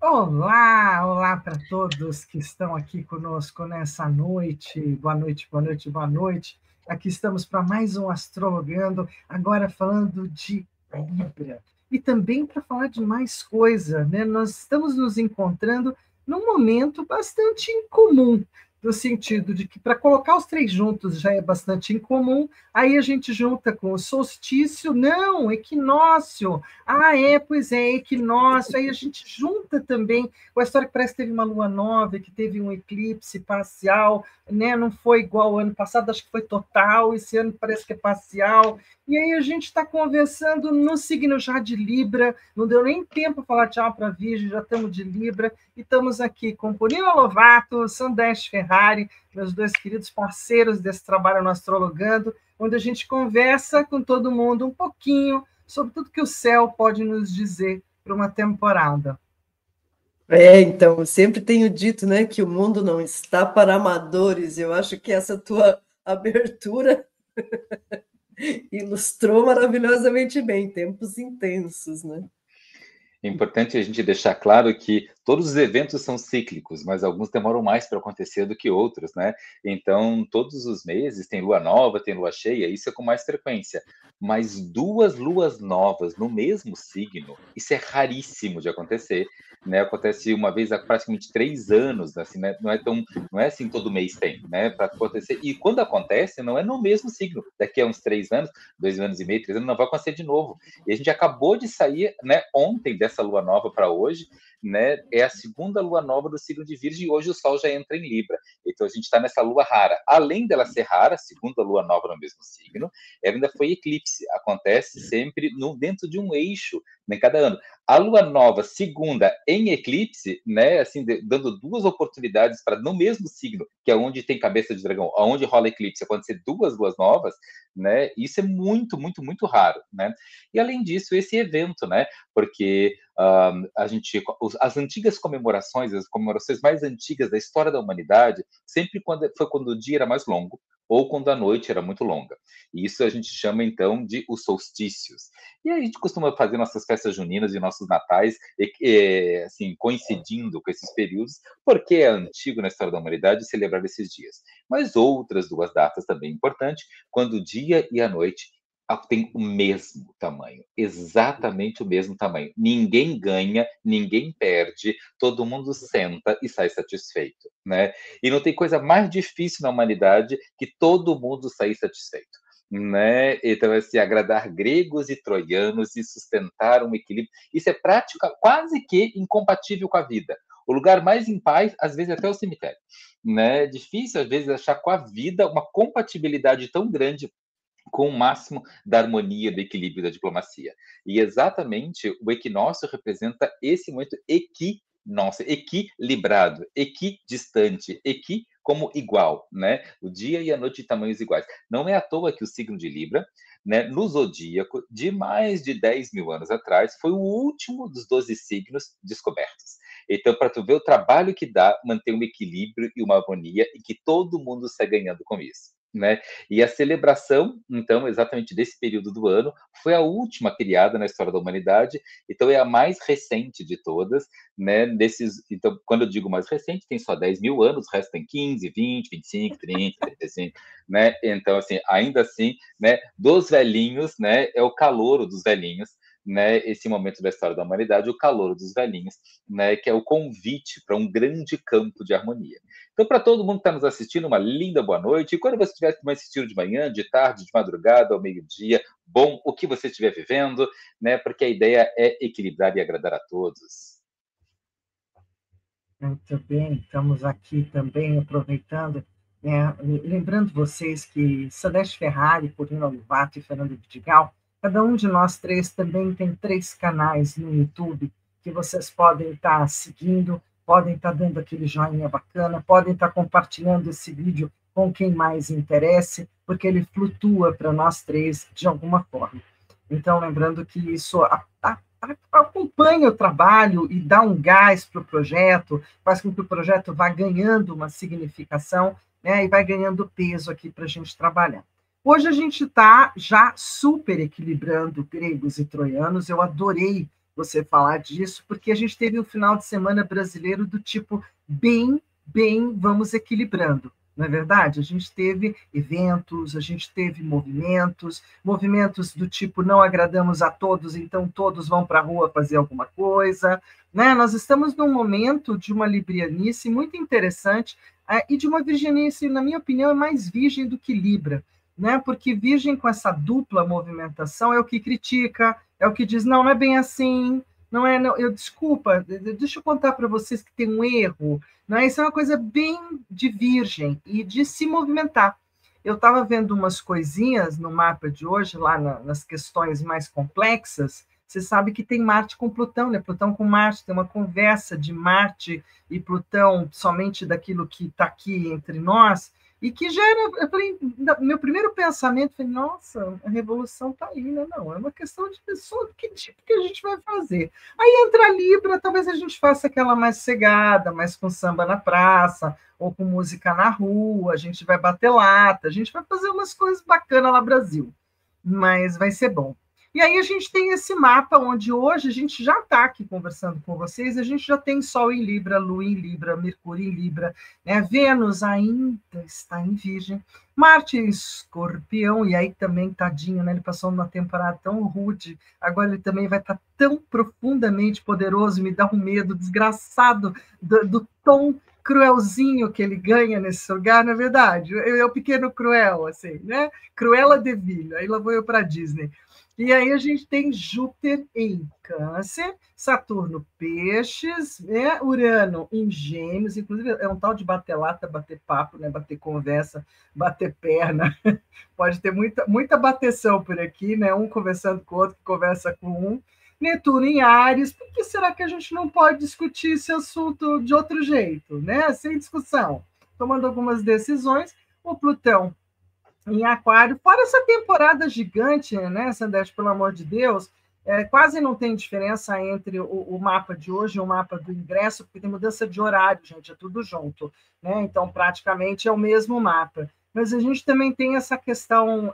Olá, olá para todos que estão aqui conosco nessa noite. Boa noite, boa noite, boa noite. Aqui estamos para mais um Astrologando, agora falando de Libra. E também para falar de mais coisa, né? Nós estamos nos encontrando num momento bastante incomum, no sentido de que para colocar os três juntos já é bastante incomum, aí a gente junta com o solstício, não, equinócio. Ah, é, pois é, equinócio. Aí a gente junta também com a história que parece que teve uma lua nova, que teve um eclipse parcial, né? Não foi igual ao ano passado, acho que foi total, esse ano parece que é parcial. E aí a gente está conversando no signo já de Libra, não deu nem tempo para falar tchau para a Virgem, já estamos de Libra, e estamos aqui com Polina Lovato, Sandeste Ferrari, meus dois queridos parceiros desse trabalho no Astrologando, onde a gente conversa com todo mundo um pouquinho sobre tudo que o céu pode nos dizer para uma temporada. Então, eu sempre tenho dito, né, que o mundo não está para amadores. Eu acho que essa tua abertura ilustrou maravilhosamente bem, tempos intensos, né? É importante a gente deixar claro que todos os eventos são cíclicos, mas alguns demoram mais para acontecer do que outros, né? Então, todos os meses tem lua nova, tem lua cheia, isso é com mais frequência. Mas duas luas novas no mesmo signo, isso é raríssimo de acontecer, né? Acontece uma vez a praticamente 3 anos, assim, né? Não é assim todo mês tem, né? Para acontecer. E quando acontece, não é no mesmo signo. Daqui a uns 3 anos, 2 anos e meio, 3 anos, não vai acontecer de novo. E a gente acabou de sair, né, ontem dessa lua nova para hoje, né? É a segunda lua nova do signo de Virgem e hoje o Sol já entra em Libra. Então a gente está nessa lua rara. Além dela ser rara, segunda lua nova no mesmo signo, ela ainda foi eclipse. Acontece sempre dentro de um eixo, né, cada ano. A lua nova, segunda em eclipse, né, assim, dando duas oportunidades para no mesmo signo, que é onde tem cabeça de dragão, onde rola eclipse, acontecer duas luas novas, né? Isso é muito, muito, muito raro, né? E além disso, esse evento, né? Porque as antigas comemorações, as comemorações mais antigas da história da humanidade, sempre foi quando o dia era mais longo ou quando a noite era muito longa. E isso a gente chama então de os solstícios. E a gente costuma fazer nossas festas juninas e nossos natais assim, coincidindo com esses períodos, porque é antigo na história da humanidade celebrar esses dias. Mas outras duas datas também importantes, quando o dia e a noite tem o mesmo tamanho, exatamente o mesmo tamanho. Ninguém ganha, ninguém perde, todo mundo senta e sai satisfeito, né? E não tem coisa mais difícil na humanidade que todo mundo sair satisfeito. Né? Então, assim, agradar gregos e troianos e sustentar um equilíbrio. Isso é prática quase que incompatível com a vida. O lugar mais em paz, às vezes, é até o cemitério. Né? É difícil, às vezes, achar com a vida uma compatibilidade tão grande com o máximo da harmonia, do equilíbrio da diplomacia. E exatamente o equinócio representa esse momento equilibrado, equidistante, como igual, né? O dia e a noite de tamanhos iguais. Não é à toa que o signo de Libra, né, no zodíaco, de mais de 10 mil anos atrás, foi o último dos 12 signos descobertos. Então, para tu ver o trabalho que dá manter um equilíbrio e uma harmonia e que todo mundo sai ganhando com isso. Né? E a celebração, então, exatamente desse período do ano, foi a última criada na história da humanidade, então é a mais recente de todas, né? Então, quando eu digo mais recente, tem só 10 mil anos, o resto tem 15, 20, 25, 30, 35, né? Então, assim, ainda assim, né, dos velhinhos, né, é o calouro dos velhinhos, né, esse momento da história da humanidade, o calouro dos velhinhos, né, que é o convite para um grande campo de harmonia. Então, para todo mundo que está nos assistindo, uma linda boa noite. E quando você estiver me assistindo de manhã, de tarde, de madrugada, ao meio-dia, bom, o que você estiver vivendo, né? Porque a ideia é equilibrar e agradar a todos. Muito bem, estamos aqui também aproveitando, né, lembrando vocês que Celeste Ferrari, Corina Lovato e Fernando Vidigal, cada um de nós três também tem 3 canais no YouTube que vocês podem estar seguindo, podem estar dando aquele joinha bacana, podem estar compartilhando esse vídeo com quem mais interesse, porque ele flutua para nós três de alguma forma. Então, lembrando que isso acompanha o trabalho e dá um gás para o projeto, faz com que o projeto vá ganhando uma significação, né, e vai ganhando peso aqui para a gente trabalhar. Hoje a gente está já super equilibrando gregos e troianos. Eu adorei você falar disso, porque a gente teve um final de semana brasileiro do tipo bem, vamos equilibrando. Não é verdade? A gente teve eventos, a gente teve movimentos do tipo não agradamos a todos, então todos vão para a rua fazer alguma coisa. Né? Nós estamos num momento de uma librianice muito interessante e de uma virginice, na minha opinião, é mais virgem do que Libra. Né? Porque virgem com essa dupla movimentação é o que critica, é o que diz, não é bem assim, não é, não, desculpa, deixa eu contar para vocês que tem um erro, né? Isso é uma coisa bem de virgem e de se movimentar. Eu estava vendo umas coisinhas no mapa de hoje, lá nas questões mais complexas, você sabe que tem Marte com Plutão, né? Plutão com Marte, tem uma conversa de Marte e Plutão somente daquilo que está aqui entre nós, e que gera, eu falei, meu primeiro pensamento foi, nossa, a revolução está aí, né? Não, é uma questão de pessoa, que tipo que a gente vai fazer? Aí entra a Libra, talvez a gente faça aquela mais cegada, mais com samba na praça, ou com música na rua, a gente vai bater lata, a gente vai fazer umas coisas bacanas lá no Brasil, mas vai ser bom. E aí a gente tem esse mapa onde hoje a gente já está aqui conversando com vocês, a gente já tem Sol em Libra, Lua em Libra, Mercúrio em Libra, né? Vênus ainda está em Virgem, Marte em Escorpião, e aí também, tadinho, né? Ele passou numa temporada tão rude, agora ele também vai estar tão profundamente poderoso, me dá um medo desgraçado do tom cruelzinho que ele ganha nesse lugar, na verdade, é o pequeno cruel, assim, né? Cruella de Vil, aí lá vou eu para Disney. E aí a gente tem Júpiter em Câncer, Saturno Peixes, né? Urano em Gêmeos, inclusive é um tal de bater lata, bater papo, né? Bater conversa, bater perna. Pode ter muita bateção por aqui, né? Um conversando com o outro, que conversa com um. Netuno em Áries, por que será que a gente não pode discutir esse assunto de outro jeito, né? Sem discussão, tomando algumas decisões. O Plutão em Aquário, fora essa temporada gigante, né, Sandete, pelo amor de Deus, quase não tem diferença entre o mapa de hoje e o mapa do ingresso, porque tem mudança de horário, gente, é tudo junto, né? Então, praticamente é o mesmo mapa. Mas a gente também tem essa questão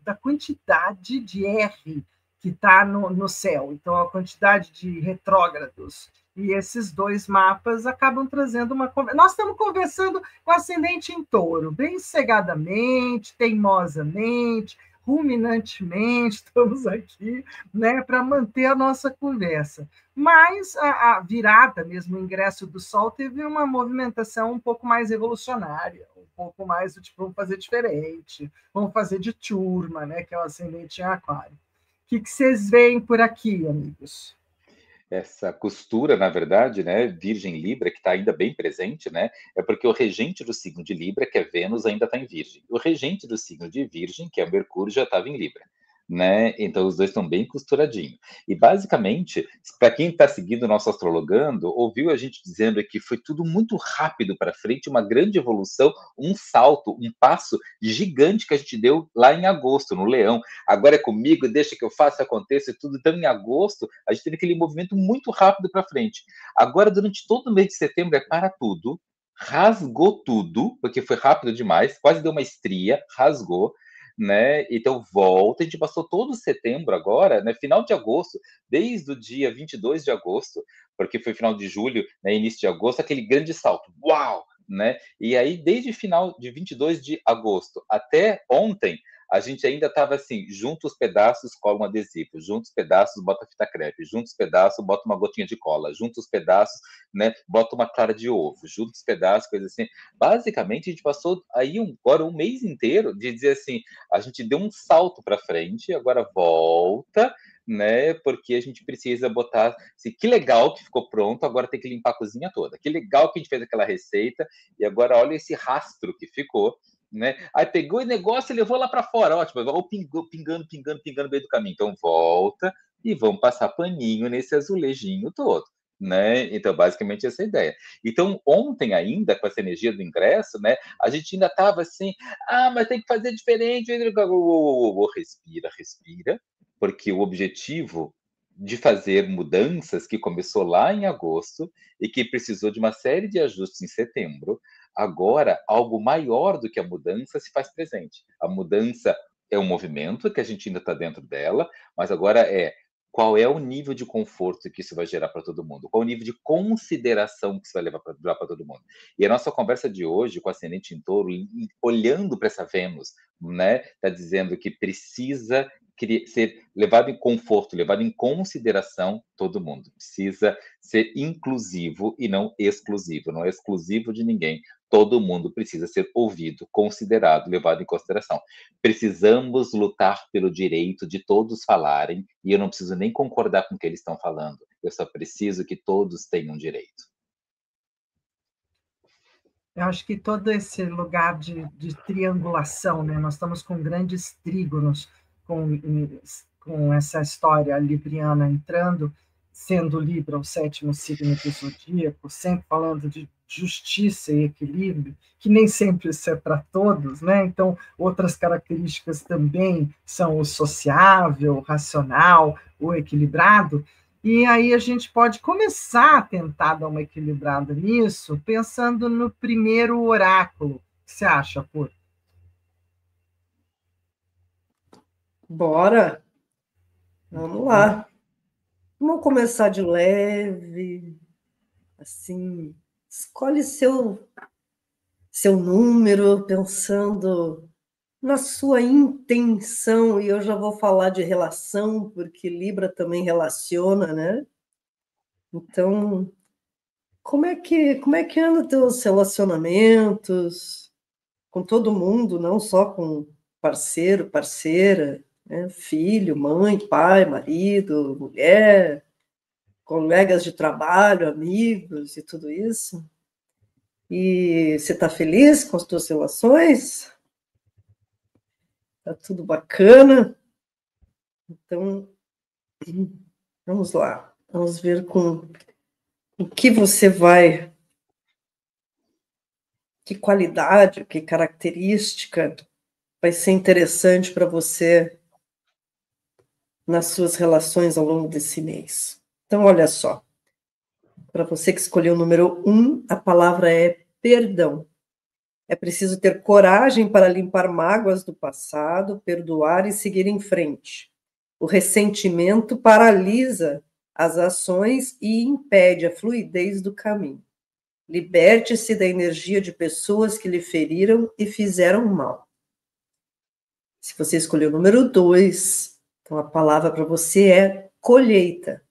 da quantidade de R que está no céu, então a quantidade de retrógrados. E esses dois mapas acabam trazendo uma conversa. Nós estamos conversando com ascendente em touro, bem sossegadamente, teimosamente, ruminantemente, estamos aqui, né, para manter a nossa conversa. Mas a virada, mesmo o ingresso do Sol, teve uma movimentação um pouco mais revolucionária, um pouco mais do tipo, vamos fazer diferente, vamos fazer de turma, né, que é o ascendente em Aquário. O que vocês veem por aqui, amigos? Essa costura, na verdade, né, Virgem Libra, que está ainda bem presente, né, é porque o regente do signo de Libra, que é Vênus, ainda está em Virgem. O regente do signo de Virgem, que é o Mercúrio, já estava em Libra. Né? Então os dois estão bem costuradinhos. E basicamente, para quem está seguindo o nosso astrologando, ouviu a gente dizendo que foi tudo muito rápido para frente, uma grande evolução, um salto, um passo gigante que a gente deu lá em agosto, no Leão. Agora é comigo, deixa que eu faça, aconteça e tudo. Então, em agosto, a gente teve aquele movimento muito rápido para frente. Agora, durante todo o mês de setembro, é para tudo, rasgou tudo, porque foi rápido demais, quase deu uma estria, rasgou. Né? Então volta, a gente passou todo setembro agora, né? Final de agosto, desde o dia 22 de agosto, porque foi final de julho, né? Início de agosto, aquele grande salto, uau! Né? E aí, desde final de 22 de agosto até ontem, a gente ainda estava assim, junta os pedaços, cola um adesivo, junta os pedaços, bota fita crepe, junta os pedaços, bota uma gotinha de cola, junta os pedaços, né, bota uma clara de ovo, junta os pedaços, coisa assim. Basicamente, a gente passou aí agora um mês inteiro de dizer assim, a gente deu um salto para frente, agora volta, né? Porque a gente precisa botar. Assim, que legal que ficou pronto, agora tem que limpar a cozinha toda. Que legal que a gente fez aquela receita, e agora olha esse rastro que ficou. Né? Aí pegou o negócio e levou lá para fora, ótimo, igual pingando no meio do caminho. Então volta e vamos passar paninho nesse azulejinho todo. Né? Então, basicamente, essa é a ideia. Então, ontem ainda, com essa energia do ingresso, né, a gente ainda estava assim, mas tem que fazer diferente. Respira, respira, porque o objetivo de fazer mudanças que começou lá em agosto e que precisou de uma série de ajustes em setembro, agora algo maior do que a mudança se faz presente. A mudança é um movimento que a gente ainda está dentro dela, mas agora é qual é o nível de conforto que isso vai gerar para todo mundo, qual é o nível de consideração que isso vai levar para todo mundo. E a nossa conversa de hoje com a ascendente em touro, olhando para essa Vênus, né, está dizendo que precisa ser levado em conforto, levado em consideração todo mundo. Precisa ser inclusivo e não exclusivo, não é exclusivo de ninguém. Todo mundo precisa ser ouvido, considerado, levado em consideração. Precisamos lutar pelo direito de todos falarem, e eu não preciso nem concordar com o que eles estão falando. Eu só preciso que todos tenham direito. Eu acho que todo esse lugar de triangulação, né? Nós estamos com grandes trígonos, com essa história libriana entrando, sendo Libra o 7º signo do zodíaco, sempre falando de justiça e equilíbrio, que nem sempre isso é para todos, né? Então, outras características também são o sociável, o racional, o equilibrado. E aí a gente pode começar a tentar dar uma equilibrada nisso, pensando no primeiro oráculo. O que você acha, Pur? Bora! Vamos lá. Vamos começar de leve, assim, escolhe seu número, pensando na sua intenção, e eu já vou falar de relação, porque Libra também relaciona, né? Então, como é que andam teus relacionamentos com todo mundo, não só com parceiro, parceira, né? Filho, mãe, pai, marido, mulher, colegas de trabalho, amigos e tudo isso? E você está feliz com as tuas relações? Tá tudo bacana? Então, vamos lá. Vamos ver com o que você vai, que qualidade, que característica vai ser interessante para você nas suas relações ao longo desse mês. Então, olha só. Para você que escolheu o número 1, a palavra é perdão. É preciso ter coragem para limpar mágoas do passado, perdoar e seguir em frente. O ressentimento paralisa as ações e impede a fluidez do caminho. Liberte-se da energia de pessoas que lhe feriram e fizeram mal. Se você escolheu o número 2, então a palavra para você é colheita.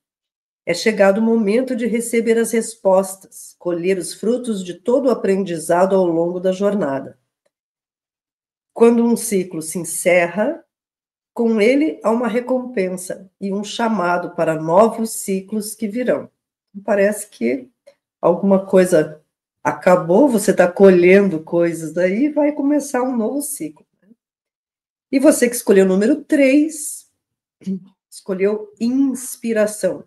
É chegado o momento de receber as respostas, colher os frutos de todo o aprendizado ao longo da jornada. Quando um ciclo se encerra, com ele há uma recompensa e um chamado para novos ciclos que virão. Parece que alguma coisa acabou, você está colhendo coisas daí e vai começar um novo ciclo. E você que escolheu o número 3, escolheu inspiração.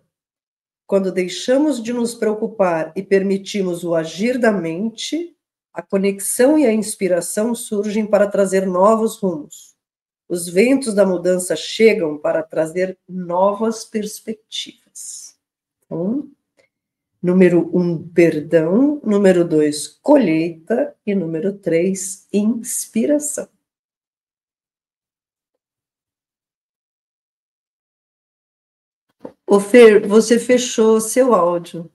Quando deixamos de nos preocupar e permitimos o agir da mente, a conexão e a inspiração surgem para trazer novos rumos. Os ventos da mudança chegam para trazer novas perspectivas. Então, número 1, perdão. Número 2, colheita. E número 3, inspiração. Ô Fer, você fechou seu áudio.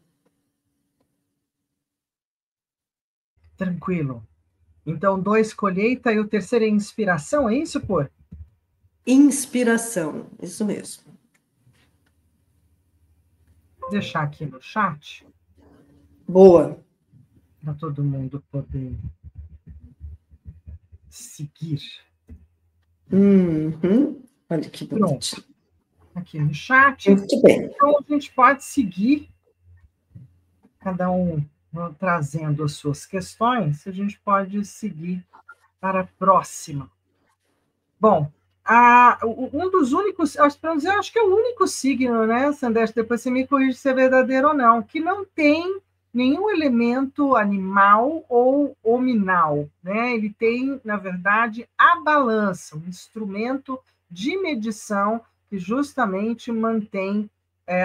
Tranquilo. Então, 2, colheita, e o terceiro é inspiração, é isso, Pur? Inspiração, isso mesmo. Vou deixar aqui no chat. Boa. Para todo mundo poder seguir. Olha que bonito. Pronto. Aqui no chat. Muito bem. Então, a gente pode seguir, cada um trazendo as suas questões, a gente pode seguir para a próxima. Bom, um dos únicos, eu acho que é o único signo, né, Sandeste, depois você me corrige se é verdadeiro ou não, que não tem nenhum elemento animal ou hominal, né? Ele tem, na verdade, a balança, um instrumento de medição que justamente mantém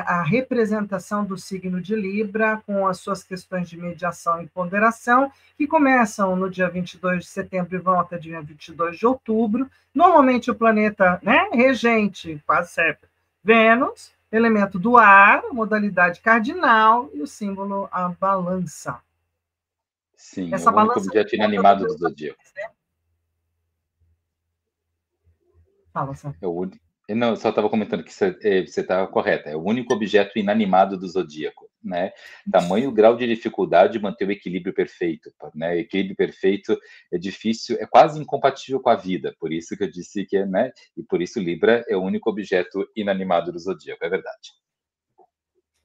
a representação do signo de Libra com as suas questões de mediação e ponderação, que começam no dia 22 de setembro e vão até dia 22 de outubro. Normalmente o planeta, né, regente, quase sempre, Vênus, elemento do ar, a modalidade cardinal e o símbolo a balança. Sim, Essa é o único balança objeto inanimado do zodíaco. né? Fala, Sam. É o único... Não, eu só estava comentando que você estava correta. É o único objeto inanimado do zodíaco, né? Tamanho, grau de dificuldade de manter o equilíbrio perfeito, né? Equilíbrio perfeito é difícil, é quase incompatível com a vida. Por isso que eu disse que, né? E por isso Libra é o único objeto inanimado do zodíaco. É verdade.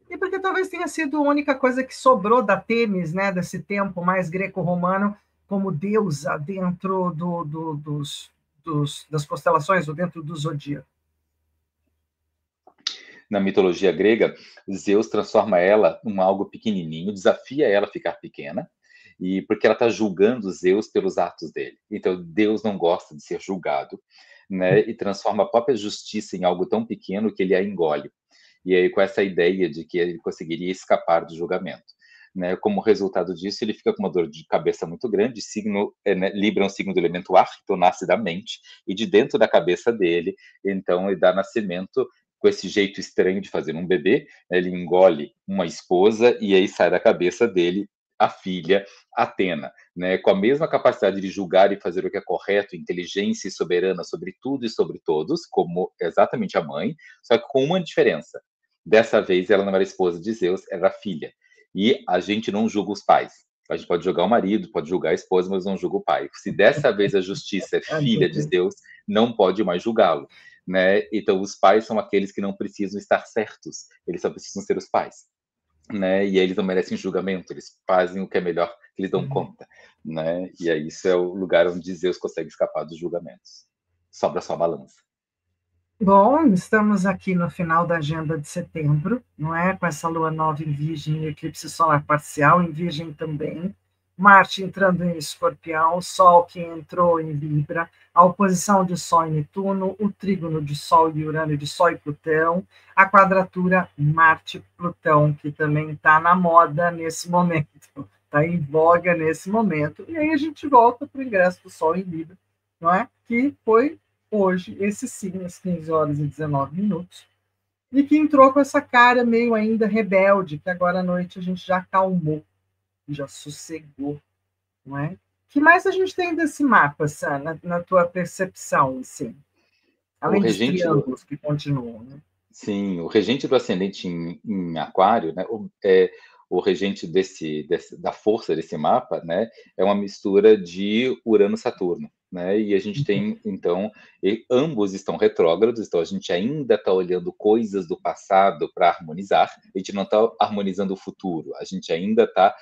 E porque talvez tenha sido a única coisa que sobrou da Têmis, né? Desse tempo mais greco-romano, como deusa dentro das constelações ou dentro do zodíaco. Na mitologia grega, Zeus transforma ela em algo pequenininho, desafia ela a ficar pequena, e porque ela está julgando Zeus pelos atos dele. Então, Deus não gosta de ser julgado, né? E transforma a própria justiça em algo tão pequeno que ele a engole. E aí, com essa ideia de que ele conseguiria escapar do julgamento. Né? Como resultado disso, ele fica com uma dor de cabeça muito grande. Signo, né? Libra é um signo do elemento ar, então nasce da mente, e de dentro da cabeça dele, então, ele dá nascimento com esse jeito estranho de fazer um bebê, né? Ele engole uma esposa e aí sai da cabeça dele a filha Atena, né? Com a mesma capacidade de julgar e fazer o que é correto, inteligência e soberana sobre tudo e sobre todos, como exatamente a mãe, só que com uma diferença. Dessa vez, ela não era esposa de Zeus, era filha. E a gente não julga os pais. A gente pode julgar o marido, pode julgar a esposa, mas não julga o pai. Se dessa vez a justiça é filha de Zeus, não pode mais julgá-lo. Né? Então, os pais são aqueles que não precisam estar certos, eles só precisam ser os pais. Né? E aí eles não merecem julgamento, eles fazem o que é melhor, que eles dão conta. Né? E aí isso é o lugar onde Zeus consegue escapar dos julgamentos. Sobra só a balança. Bom, estamos aqui no final da agenda de setembro, não é? Com essa lua nova em Virgem e eclipse solar parcial em Virgem também. Marte entrando em Escorpião, Sol que entrou em Libra, a oposição de Sol e Netuno, o trígono de Sol e Urano, de Sol e Plutão, a quadratura Marte-Plutão, que também está na moda nesse momento, está em voga nesse momento. E aí a gente volta para o ingresso do Sol em Libra, não é? Que foi hoje, esse signo, às 15 horas e 19 minutos, e que entrou com essa cara meio ainda rebelde, que agora à noite a gente já acalmou, já sossegou, não é? O que mais a gente tem desse mapa, Sam, na tua percepção, assim? Além dos triângulos que continuam, né? Sim, o regente do ascendente em Aquário, né, o regente da força desse mapa, né, é uma mistura de Urano-Saturno, né, e a gente tem, então, ambos estão retrógrados, então a gente ainda está olhando coisas do passado para harmonizar, a gente não está harmonizando o futuro, a gente ainda está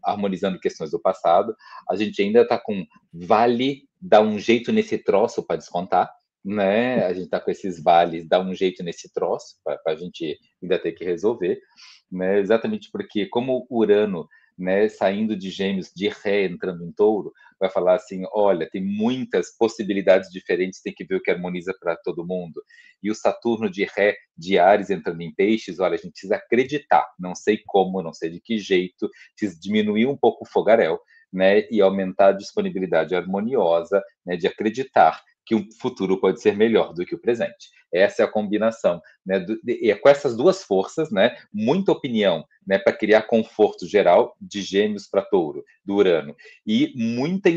harmonizando questões do passado, a gente ainda está com vale dar um jeito nesse troço para descontar, né? A gente está com esses vales, dá um jeito nesse troço para a gente ainda ter que resolver, né? Exatamente porque como Urano, né, saindo de Gêmeos, de Ré entrando em Touro, vai falar assim, olha, tem muitas possibilidades diferentes, tem que ver o que harmoniza para todo mundo. E o Saturno de Ré, de Áries entrando em Peixes, olha, a gente precisa acreditar, não sei como, não sei de que jeito, precisa diminuir um pouco o fogaréu, né, e aumentar a disponibilidade harmoniosa, né, de acreditar que o futuro pode ser melhor do que o presente. Essa é a combinação, né? E é com essas duas forças, né? Muita opinião, né? Para criar conforto geral de Gêmeos para Touro, do Urano, e muita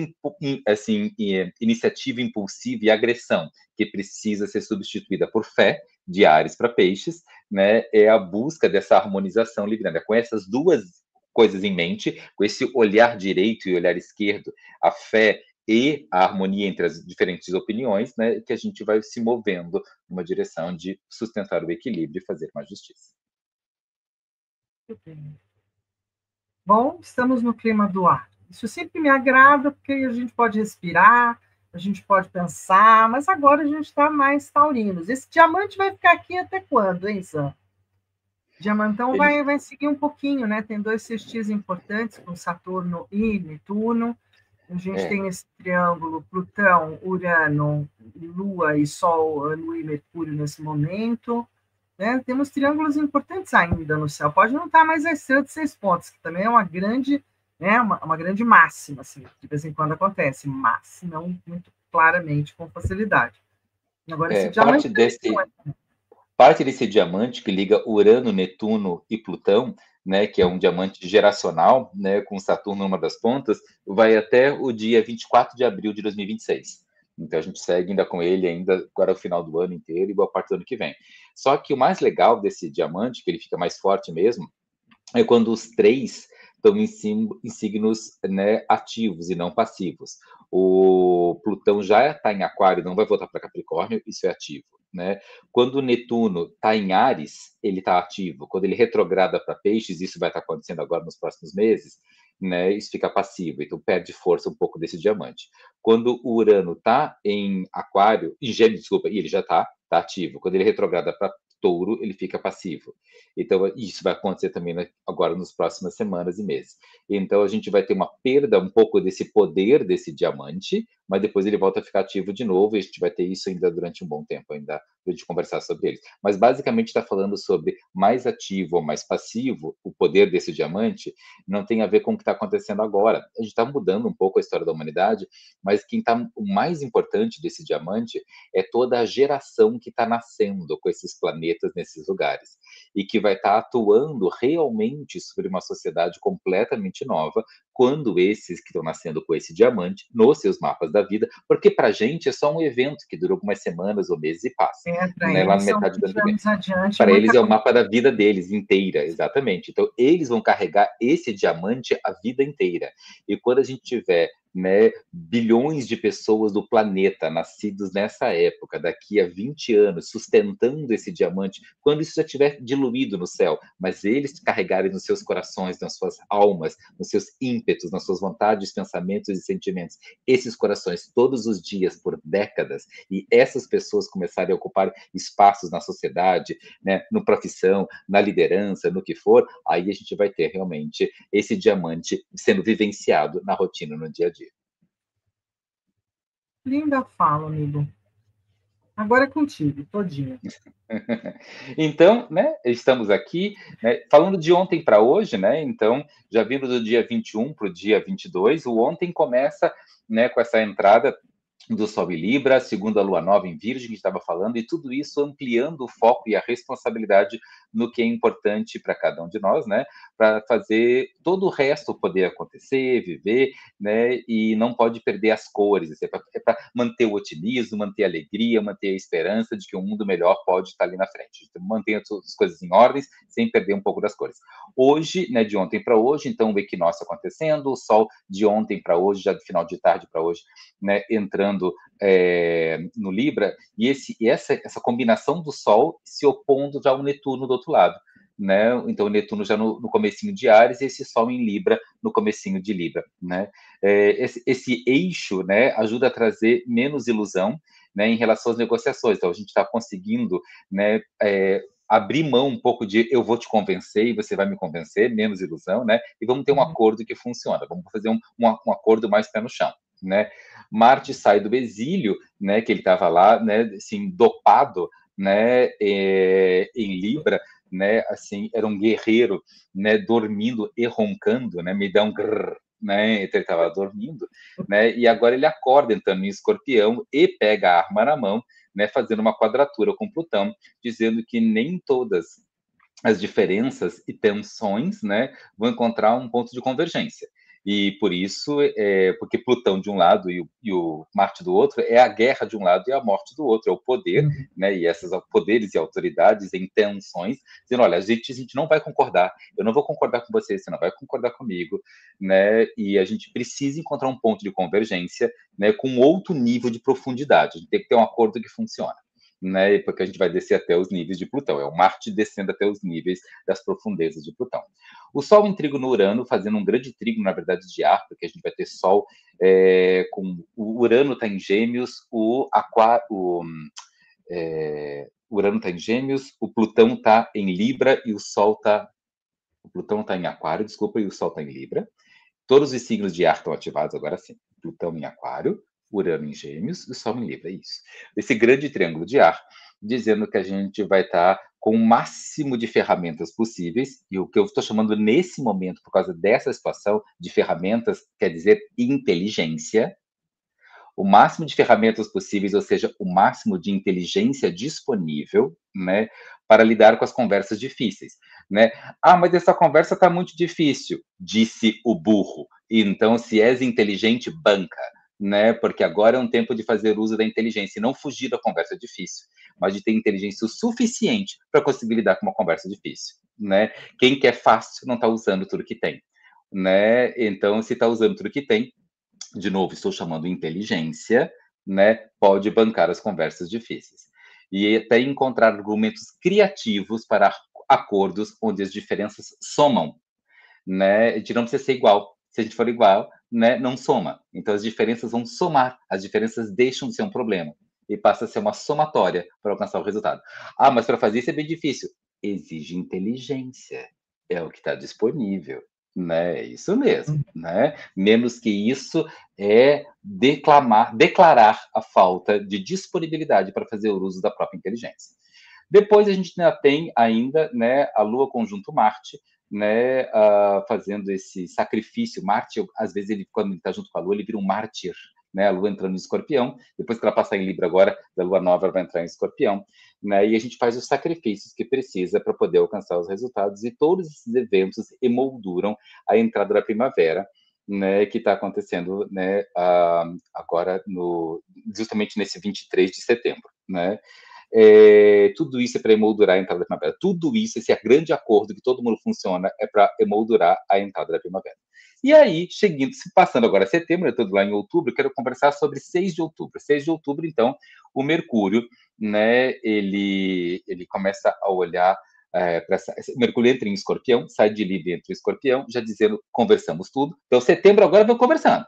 assim, iniciativa impulsiva e agressão que precisa ser substituída por fé de Áries para Peixes, né? É a busca dessa harmonização libriana. Com essas duas coisas em mente, com esse olhar direito e olhar esquerdo, a fé e a harmonia entre as diferentes opiniões, né, que a gente vai se movendo numa direção de sustentar o equilíbrio e fazer mais justiça. Bom, estamos no clima do ar. Isso sempre me agrada, porque a gente pode respirar, a gente pode pensar, mas agora a gente está mais taurinos. Esse diamante vai ficar aqui até quando, hein, Sam? Diamantão vai seguir um pouquinho, né? Tem 2 sextis importantes, com Saturno e Netuno. A gente tem esse triângulo Plutão, Urano, Lua e Sol, Lua e Mercúrio nesse momento. Né? Temos triângulos importantes ainda no céu. Pode não estar mais a estrela de 6 pontos, que também é uma grande, né, uma grande máxima, assim, de vez em quando acontece, mas não muito claramente, com facilidade. Agora, esse parte desse... Parte desse diamante que liga Urano, Netuno e Plutão, né, que é um diamante geracional, né, com Saturno numa das pontas, vai até o dia 24 de abril de 2026. Então a gente segue ainda com ele ainda agora o final do ano inteiro e boa parte do ano que vem. Só que o mais legal desse diamante, que ele fica mais forte mesmo, é quando os três estão em signos, né, ativos e não passivos. O Plutão já está em Aquário, não vai voltar para Capricórnio, isso é ativo. Né? Quando o Netuno está em Áries, ele está ativo. Quando ele retrograda para Peixes, isso vai estar acontecendo agora nos próximos meses, né? Isso fica passivo, então perde força um pouco desse diamante. Quando o Urano está em Aquário, em Gêmeos, desculpa, e ele já está ativo. Quando ele retrograda para Touro, ele fica passivo. Então, isso vai acontecer também agora nas próximas semanas e meses. Então, a gente vai ter uma perda um pouco desse poder desse diamante, mas depois ele volta a ficar ativo de novo e a gente vai ter isso ainda durante um bom tempo, ainda para a gente conversar sobre eles. Mas, basicamente, está falando sobre mais ativo ou mais passivo, o poder desse diamante, não tem a ver com o que está acontecendo agora. A gente está mudando um pouco a história da humanidade, mas o mais importante desse diamante é toda a geração que está nascendo com esses planetas nesses lugares e que vai estar atuando realmente sobre uma sociedade completamente nova quando esses que estão nascendo com esse diamante nos seus mapas da vida, porque para a gente é só um evento que dura algumas semanas ou meses e passa, Para né, lá eles na são metade do ano 20 que vem. anos adiante, Para muita eles é o coisa. mapa da vida deles inteira, exatamente. Então, eles vão carregar esse diamante a vida inteira. E quando a gente tiver, né, bilhões de pessoas do planeta nascidos nessa época, daqui a 20 anos, sustentando esse diamante, quando isso já estiver diluído no céu, mas eles carregarem nos seus corações, nas suas almas, nos seus ímpetos, nas suas vontades, pensamentos e sentimentos, esses corações todos os dias por décadas, e essas pessoas começarem a ocupar espaços na sociedade, né, no profissão, na liderança, no que for, aí a gente vai ter realmente esse diamante sendo vivenciado na rotina, no dia a dia. Linda fala, amigo. Agora é contigo, todinha. Então, né, estamos aqui, né, falando de ontem para hoje, né, então, já vindo do dia 21 para o dia 22, o ontem começa, né, com essa entrada do Sol em Libra, segundo a Lua Nova em Virgem, que estava falando, e tudo isso ampliando o foco e a responsabilidade no que é importante para cada um de nós, né? Para fazer todo o resto poder acontecer, viver, né? E não pode perder as cores. É para manter o otimismo, manter a alegria, manter a esperança de que um mundo melhor pode estar ali na frente. Então, mantenha as coisas em ordem, sem perder um pouco das cores. Hoje, né, de ontem para hoje, então o equinócio acontecendo, o Sol de ontem para hoje, já do final de tarde para hoje, né, entrando no Libra, e essa combinação do Sol se opondo já ao Netuno do outro lado. Né? Então, o Netuno já no comecinho de Áries, e esse Sol em Libra no comecinho de Libra. Né? Esse eixo, né, ajuda a trazer menos ilusão, né, em relação às negociações. Então, a gente está conseguindo, né, abrir mão um pouco de eu vou te convencer e você vai me convencer, menos ilusão, né? E vamos ter um acordo que funciona. Vamos fazer um acordo mais pé no chão. Né? Marte sai do exílio, né, que ele estava lá, né, assim, dopado, né, em Libra, né, assim, era um guerreiro, né, dormindo e roncando, né, me dá um grrr, né, ele estava dormindo, né, e agora ele acorda entrando em Escorpião e pega a arma na mão, né, fazendo uma quadratura com Plutão, dizendo que nem todas as diferenças e tensões, né, vão encontrar um ponto de convergência. E por isso, porque Plutão de um lado e o Marte do outro, é a guerra de um lado e a morte do outro, é o poder, né, e esses poderes e autoridades em tensões, dizendo, olha, a gente não vai concordar, eu não vou concordar com você, você não vai concordar comigo, né, e a gente precisa encontrar um ponto de convergência, né, com outro nível de profundidade, a gente tem que ter um acordo que funcione. Né, porque a gente vai descer até os níveis de Plutão, é o Marte descendo até os níveis das profundezas de Plutão. O Sol em trígono no Urano, fazendo um grande trígono, na verdade, de ar, porque a gente vai ter Sol com o Urano está em Gêmeos, o Urano está em Gêmeos, o Plutão está em Libra e o Sol está... O Plutão está em Aquário, desculpa, e o Sol está em Libra. Todos os signos de ar estão ativados agora sim. Plutão em Aquário, Urano em Gêmeos e o Sol em Libra, é isso. Esse grande triângulo de ar, dizendo que a gente vai estar com o máximo de ferramentas possíveis, e o que eu estou chamando nesse momento, por causa dessa situação de ferramentas, quer dizer inteligência, o máximo de ferramentas possíveis, ou seja, o máximo de inteligência disponível, né, para lidar com as conversas difíceis, né? Ah, mas essa conversa está muito difícil, disse o burro. Então, se és inteligente, banca, né? Porque agora é um tempo de fazer uso da inteligência e não fugir da conversa difícil, mas de ter inteligência o suficiente para conseguir lidar com uma conversa difícil, né? Quem quer fácil não está usando tudo que tem, né? Então, se está usando tudo que tem, de novo, estou chamando inteligência, né? Pode bancar as conversas difíceis. E até encontrar argumentos criativos para acordos onde as diferenças somam, né? A gente não precisa ser igual. Se a gente for igual, né, não soma. Então as diferenças vão somar, as diferenças deixam de ser um problema e passa a ser uma somatória para alcançar o resultado. Ah, mas para fazer isso é bem difícil. Exige inteligência. É o que está disponível, né? É isso mesmo, né? Menos que isso é declarar a falta de disponibilidade para fazer o uso da própria inteligência. Depois a gente tem ainda, né, a Lua conjunto Marte, né, fazendo esse sacrifício. Marte, às vezes, quando ele está junto com a Lua, ele vira um mártir, né? A Lua entrando em Escorpião, depois que ela passar em Libra agora, da Lua Nova ela vai entrar em Escorpião, né? E a gente faz os sacrifícios que precisa para poder alcançar os resultados, e todos esses eventos emolduram a entrada da primavera, né, que está acontecendo, né, agora justamente nesse 23 de setembro, né? Tudo isso é para emoldurar a entrada da primavera. Tudo isso, esse grande acordo que todo mundo funciona, é para emoldurar a entrada da primavera. E aí, passando agora setembro, eu estou lá em outubro, eu quero conversar sobre 6 de outubro. 6 de outubro, então, o Mercúrio, né, ele começa a olhar o Mercúrio entra em Escorpião, sai de Libra, entra em Escorpião, já dizendo, conversamos tudo. Então, setembro agora vamos conversando.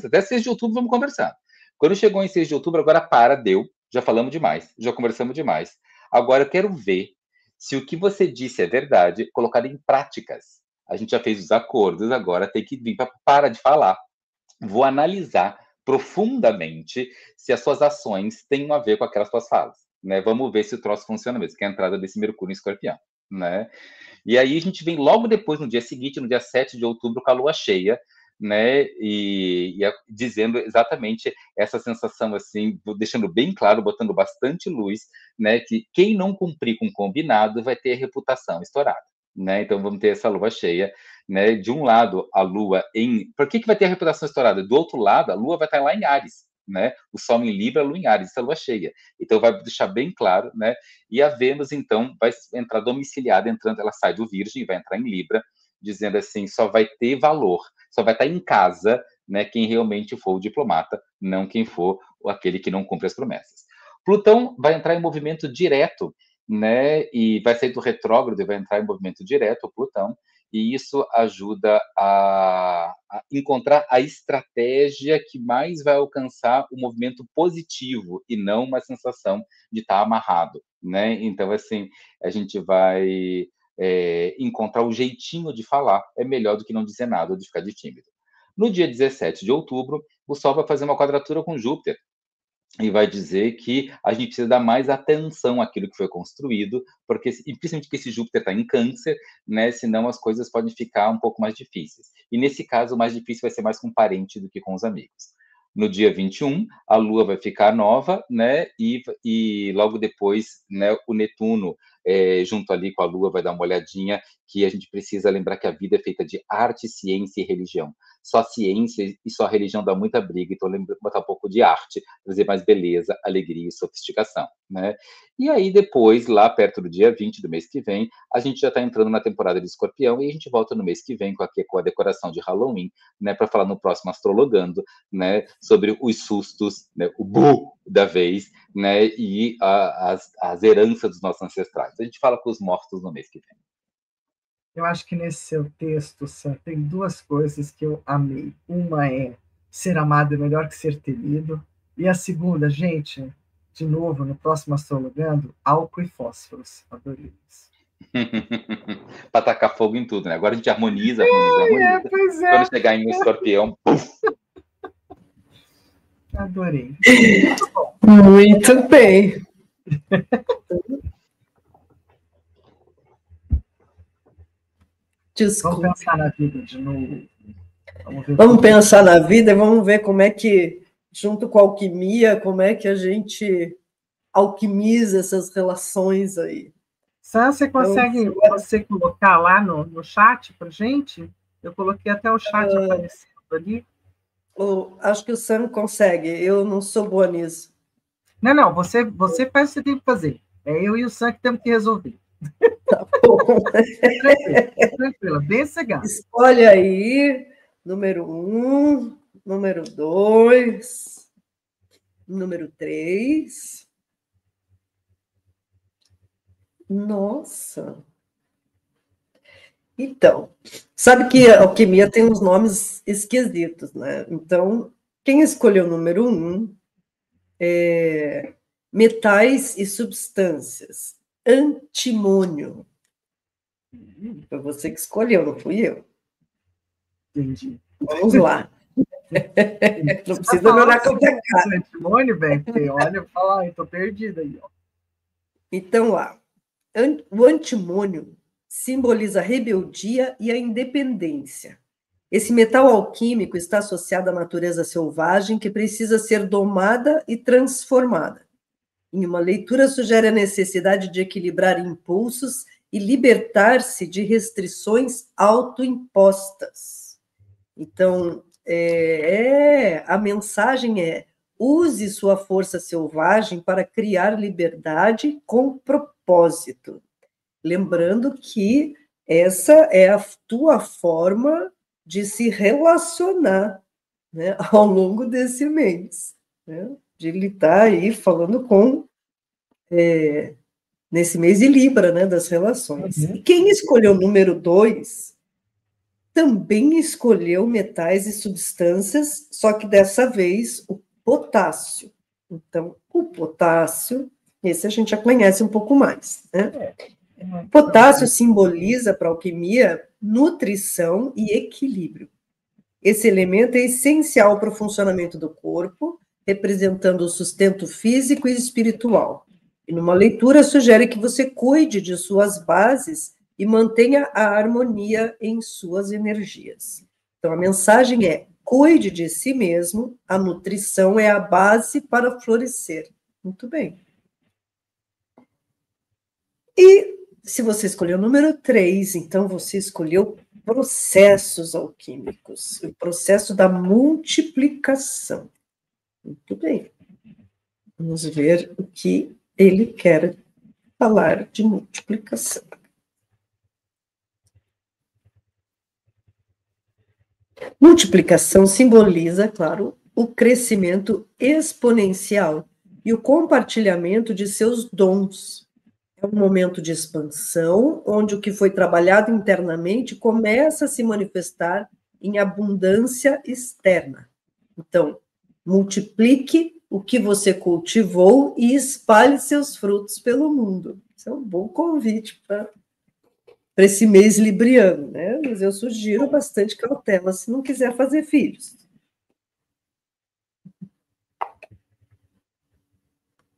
Até 6 de outubro vamos conversando. Quando chegou em 6 de outubro, agora deu. Já falamos demais, já conversamos demais. Agora eu quero ver se o que você disse é verdade, colocado em práticas. A gente já fez os acordos, agora tem que vir para parar de falar. Vou analisar profundamente se as suas ações têm a ver com aquelas suas falas, né? Vamos ver se o troço funciona mesmo, que é a entrada desse Mercúrio em Escorpião, né? E aí a gente vem logo depois, no dia seguinte, no dia 7 de outubro, com a lua cheia, né, dizendo exatamente essa sensação, assim, deixando bem claro, botando bastante luz, né, que quem não cumprir com o combinado vai ter a reputação estourada, né? Então vamos ter essa lua cheia, né? De um lado, a lua por que vai ter a reputação estourada? Do outro lado, a lua vai estar lá em Áries, né? O Sol em Libra, a lua em Áries, essa lua cheia. Então vai deixar bem claro, né? E a Vênus, então, vai entrar domiciliada, ela sai do Virgem e vai entrar em Libra, dizendo assim, só vai ter valor, só vai estar em casa, né, quem realmente for o diplomata, não quem for aquele que não cumpre as promessas. Plutão vai entrar em movimento direto, né, e vai sair do retrógrado e vai entrar em movimento direto, o Plutão, e isso ajuda a encontrar a estratégia que mais vai alcançar o movimento positivo e não uma sensação de estar amarrado, né? Então, assim, a gente vai encontrar o jeitinho de falar, é melhor do que não dizer nada ou de ficar de tímido. No dia 17 de outubro, o Sol vai fazer uma quadratura com Júpiter e vai dizer que a gente precisa dar mais atenção àquilo que foi construído, porque, principalmente que esse Júpiter está em Câncer, né? Senão as coisas podem ficar um pouco mais difíceis. E nesse caso, o mais difícil vai ser mais com parente do que com os amigos. No dia 21, a Lua vai ficar nova, né? E logo depois, né, o Netuno, junto ali com a Lua, vai dar uma olhadinha, que a gente precisa lembrar que a vida é feita de arte, ciência e religião. Só ciência e só religião dá muita briga, então lembra botar um pouco de arte, trazer mais beleza, alegria e sofisticação, né? E aí depois, lá perto do dia 20 do mês que vem, a gente já está entrando na temporada de Escorpião e a gente volta no mês que vem com a decoração de Halloween, né, para falar no próximo Astrologando, né, sobre os sustos, né, o bu da vez, né, e as heranças dos nossos ancestrais. A gente fala com os mortos no mês que vem. Eu acho que nesse seu texto, Sam, tem duas coisas que eu amei. Uma é ser amado é melhor que ser temido. E a segunda, gente, de novo, no próximo Astrologando, álcool e fósforos. Adorei isso. Para tacar fogo em tudo, né? Agora a gente harmoniza. Pois é. Quando chegar em Escorpião, puf! Adorei. Muito bem. Desculpa. Vamos pensar na vida de novo. Vamos pensar na vida e vamos ver como é que junto com a alquimia, como é que a gente alquimiza essas relações aí. Sam, você consegue você colocar lá no chat para gente? Eu coloquei até o chat aparecendo ali. Acho que o Sam consegue, eu não sou boa nisso. Não, você faz o que você tem que fazer. É eu e o Sam que temos que resolver. Tá bom. Tranquila, bem cegado. Escolhe aí, número 1, número 2, número 3. Nossa! Então, sabe que a alquimia tem uns nomes esquisitos, né? Então, quem escolheu o número 1 é metais e substâncias. Antimônio. Foi você que escolheu, não fui eu. Entendi. Vamos lá. Não precisa me olhar com a cara. Antimônio, velho, porque olha, eu falar, eu tô perdida aí, ó. Então, lá. O antimônio simboliza a rebeldia e a independência. Esse metal alquímico está associado à natureza selvagem que precisa ser domada e transformada. Em uma leitura, sugere a necessidade de equilibrar impulsos e libertar-se de restrições autoimpostas. Então, a mensagem é: use sua força selvagem para criar liberdade com propósito. Lembrando que essa é a tua forma de se relacionar, né, ao longo desse mês, né, de ele estar aí falando com, nesse mês de Libra, né, das relações. E quem escolheu o número 2 também escolheu metais e substâncias, só que dessa vez o potássio. Então, o potássio, esse a gente já conhece um pouco mais, né? Potássio simboliza para a alquimia nutrição e equilíbrio. Esse elemento é essencial para o funcionamento do corpo, representando o sustento físico e espiritual. E numa leitura sugere que você cuide de suas bases e mantenha a harmonia em suas energias. Então, a mensagem é: cuide de si mesmo, a nutrição é a base para florescer. Muito bem. E se você escolheu o número 3, então você escolheu processos alquímicos, o processo da multiplicação. Muito bem. Vamos ver o que ele quer falar de multiplicação. Multiplicação simboliza, claro, o crescimento exponencial e o compartilhamento de seus dons. É um momento de expansão, onde o que foi trabalhado internamente começa a se manifestar em abundância externa. Então, multiplique o que você cultivou e espalhe seus frutos pelo mundo. Isso é um bom convite para esse mês libriano, né? Mas eu sugiro bastante cautela se não quiser fazer filhos.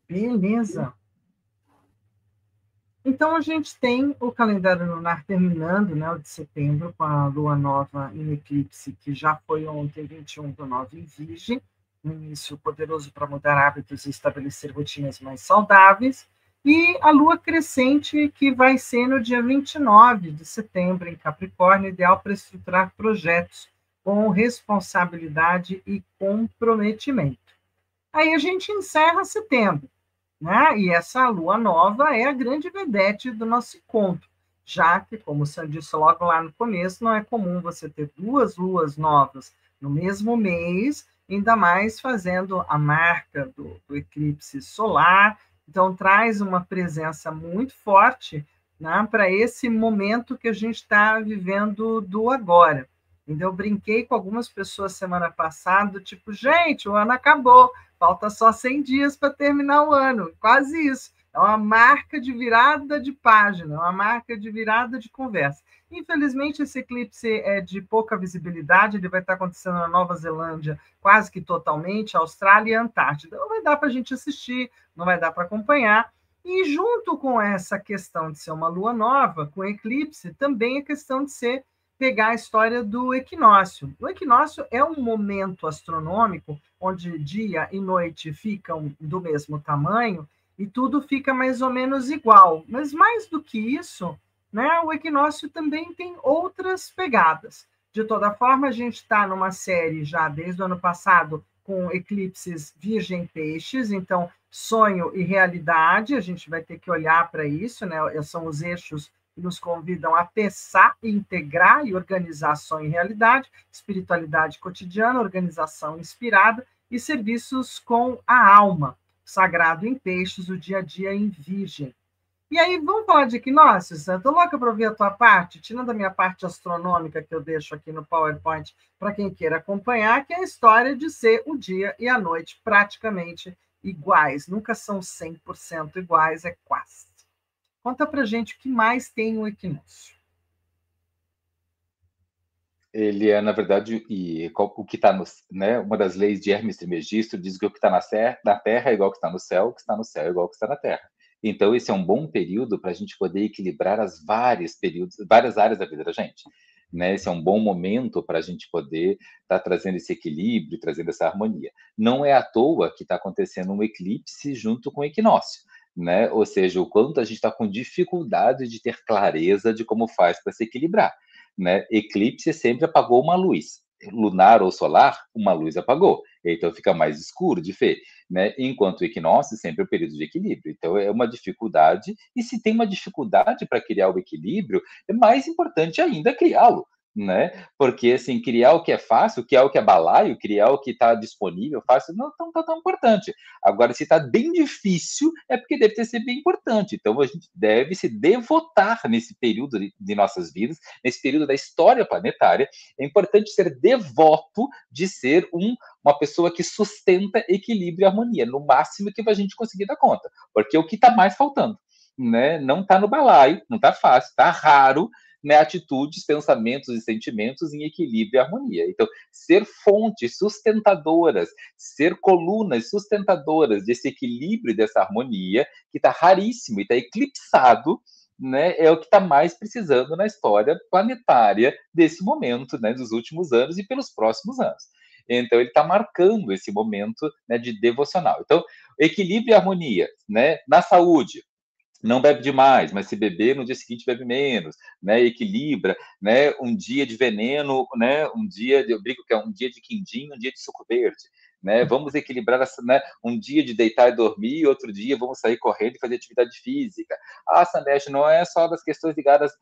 Beleza. Então, a gente tem o calendário lunar terminando, né, o de setembro, com a lua nova em eclipse, que já foi ontem, 21/9 em Virgem, um início poderoso para mudar hábitos e estabelecer rotinas mais saudáveis, e a lua crescente, que vai ser no dia 29 de setembro, em Capricórnio, ideal para estruturar projetos com responsabilidade e comprometimento. Aí a gente encerra setembro, né? E essa lua nova é a grande vedete do nosso encontro, já que, como você disse logo lá no começo, não é comum você ter duas luas novas no mesmo mês, ainda mais fazendo a marca do eclipse solar. Então, traz uma presença muito forte, né, para esse momento que a gente está vivendo do agora. Então, eu brinquei com algumas pessoas semana passada, tipo, gente, o ano acabou, falta só 100 dias para terminar o ano, quase isso. É uma marca de virada de página, uma marca de virada de conversa. Infelizmente, esse eclipse é de pouca visibilidade, ele vai estar acontecendo na Nova Zelândia quase que totalmente, Austrália e Antártida. Não vai dar para a gente assistir, não vai dar para acompanhar. E junto com essa questão de ser uma lua nova, com eclipse, também a questão de ser pegar a história do equinócio. O equinócio é um momento astronômico onde dia e noite ficam do mesmo tamanho e tudo fica mais ou menos igual. Mas mais do que isso, né, o equinócio também tem outras pegadas. De toda forma, a gente está numa série já desde o ano passado com eclipses Virgem Peixes, então sonho e realidade, a gente vai ter que olhar para isso, né? São os eixos que nos convidam a pensar, integrar e organizar sonho e realidade, espiritualidade cotidiana, organização inspirada e serviços com a alma, sagrado em Peixes, o dia a dia em Virgem. E aí, vamos falar de equinócios? Estou louca para ouvir a tua parte, tirando a minha parte astronômica que eu deixo aqui no PowerPoint para quem queira acompanhar, que é a história de ser o dia e a noite praticamente iguais. Nunca são 100% iguais, é quase. Conta para gente o que mais tem o equinócio. Ele é, na verdade, o que está no, né? Uma das leis de Hermes Trismegisto diz que o que está na Terra é igual ao que está no céu, o que está no céu é igual ao que está na Terra. Então, esse é um bom período para a gente poder equilibrar várias áreas da vida da gente. Né? Esse é um bom momento para a gente poder estar trazendo esse equilíbrio, trazendo essa harmonia. Não é à toa que está acontecendo um eclipse junto com o equinócio. Né? Ou seja, o quanto a gente está com dificuldade de ter clareza de como faz para se equilibrar. Né? Eclipse sempre apagou uma luz. Lunar ou solar, uma luz apagou. Então fica mais escuro de ver. Né? Enquanto o equinócio sempre é o período de equilíbrio. Então é uma dificuldade. E se tem uma dificuldade para criar o equilíbrio, é mais importante ainda criá-lo. Né? Porque assim, criar o que é fácil, criar o que é balaio, criar o que está disponível fácil, não está tão importante. Agora, se está bem difícil, é porque deve ter sido bem importante. Então, a gente deve se devotar nesse período de nossas vidas, nesse período da história planetária. É importante ser devoto de ser uma pessoa que sustenta equilíbrio e harmonia, no máximo que a gente conseguir dar conta. Porque é o que está mais faltando. Né? Não está no balaio, não está fácil, está raro, né, atitudes, pensamentos e sentimentos em equilíbrio e harmonia. Então, ser fontes sustentadoras, ser colunas sustentadoras desse equilíbrio e dessa harmonia, que está raríssimo e está eclipsado, né, é o que está mais precisando na história planetária desse momento, né, dos últimos anos e pelos próximos anos. Então, ele está marcando esse momento, né, de devocional. Então, equilíbrio e harmonia, né, na saúde. Não bebe demais, mas se beber, no dia seguinte bebe menos, né? Equilibra, né? Um dia de veneno, né? Eu brinco que é um dia de quindim, um dia de suco verde, né? Vamos equilibrar essa, né? Um dia de deitar e dormir, outro dia vamos sair correndo e fazer atividade física. Ah, Sandesh, não é só das questões ligadas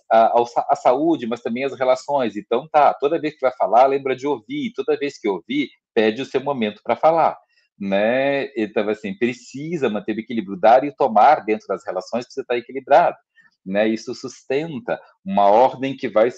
à saúde, mas também às relações. Então, tá, toda vez que vai falar, lembra de ouvir. Toda vez que ouvir, pede o seu momento para falar. Né? Então, assim, precisa manter o equilíbrio, dar e tomar dentro das relações precisa estar equilibrado. Né? Isso sustenta uma ordem que vai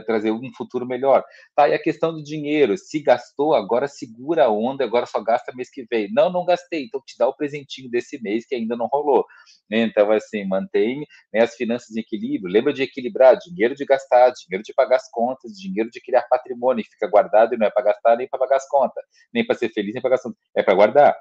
trazer um futuro melhor. Tá, e a questão do dinheiro, se gastou, agora segura a onda, agora só gasta mês que vem. Não gastei, então te dá o presentinho desse mês que ainda não rolou. Então, assim, mantém, né, as finanças em equilíbrio, lembra de equilibrar dinheiro de gastar, dinheiro de pagar as contas, dinheiro de criar patrimônio, que fica guardado e não é para gastar nem para pagar as contas, nem para ser feliz, nem para gastar, é para guardar.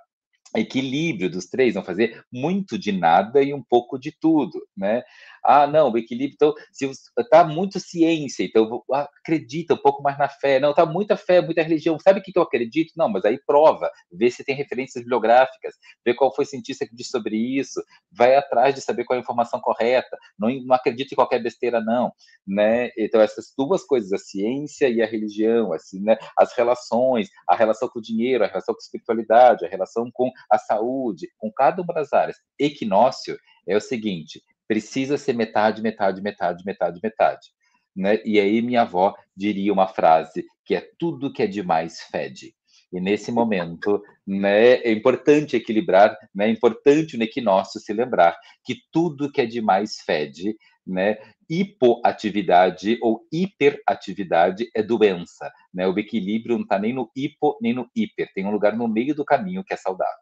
Equilíbrio dos três, não fazer muito de nada e um pouco de tudo, né? Ah, não, o equilíbrio, então, se está muito ciência, então acredita um pouco mais na fé. Não, está muita fé, muita religião. Sabe o que eu acredito? Não, mas aí prova, vê se tem referências bibliográficas, vê qual foi o cientista que disse sobre isso, vai atrás de saber qual é a informação correta. Não acredita em qualquer besteira, não, né? Então, essas duas coisas, a ciência e a religião, assim, né? As relações, a relação com o dinheiro, a relação com a espiritualidade, a relação com a saúde, com cada uma das áreas. Equinócio é o seguinte, precisa ser metade, metade, metade, metade, metade. Né? E aí minha avó diria uma frase que é tudo que é demais fede. E nesse momento, né, é importante equilibrar, né, é importante no equinócio se lembrar que tudo que é demais fede, né? Hipoatividade ou hiperatividade é doença, né? O equilíbrio não está nem no hipo nem no hiper, tem um lugar no meio do caminho que é saudável.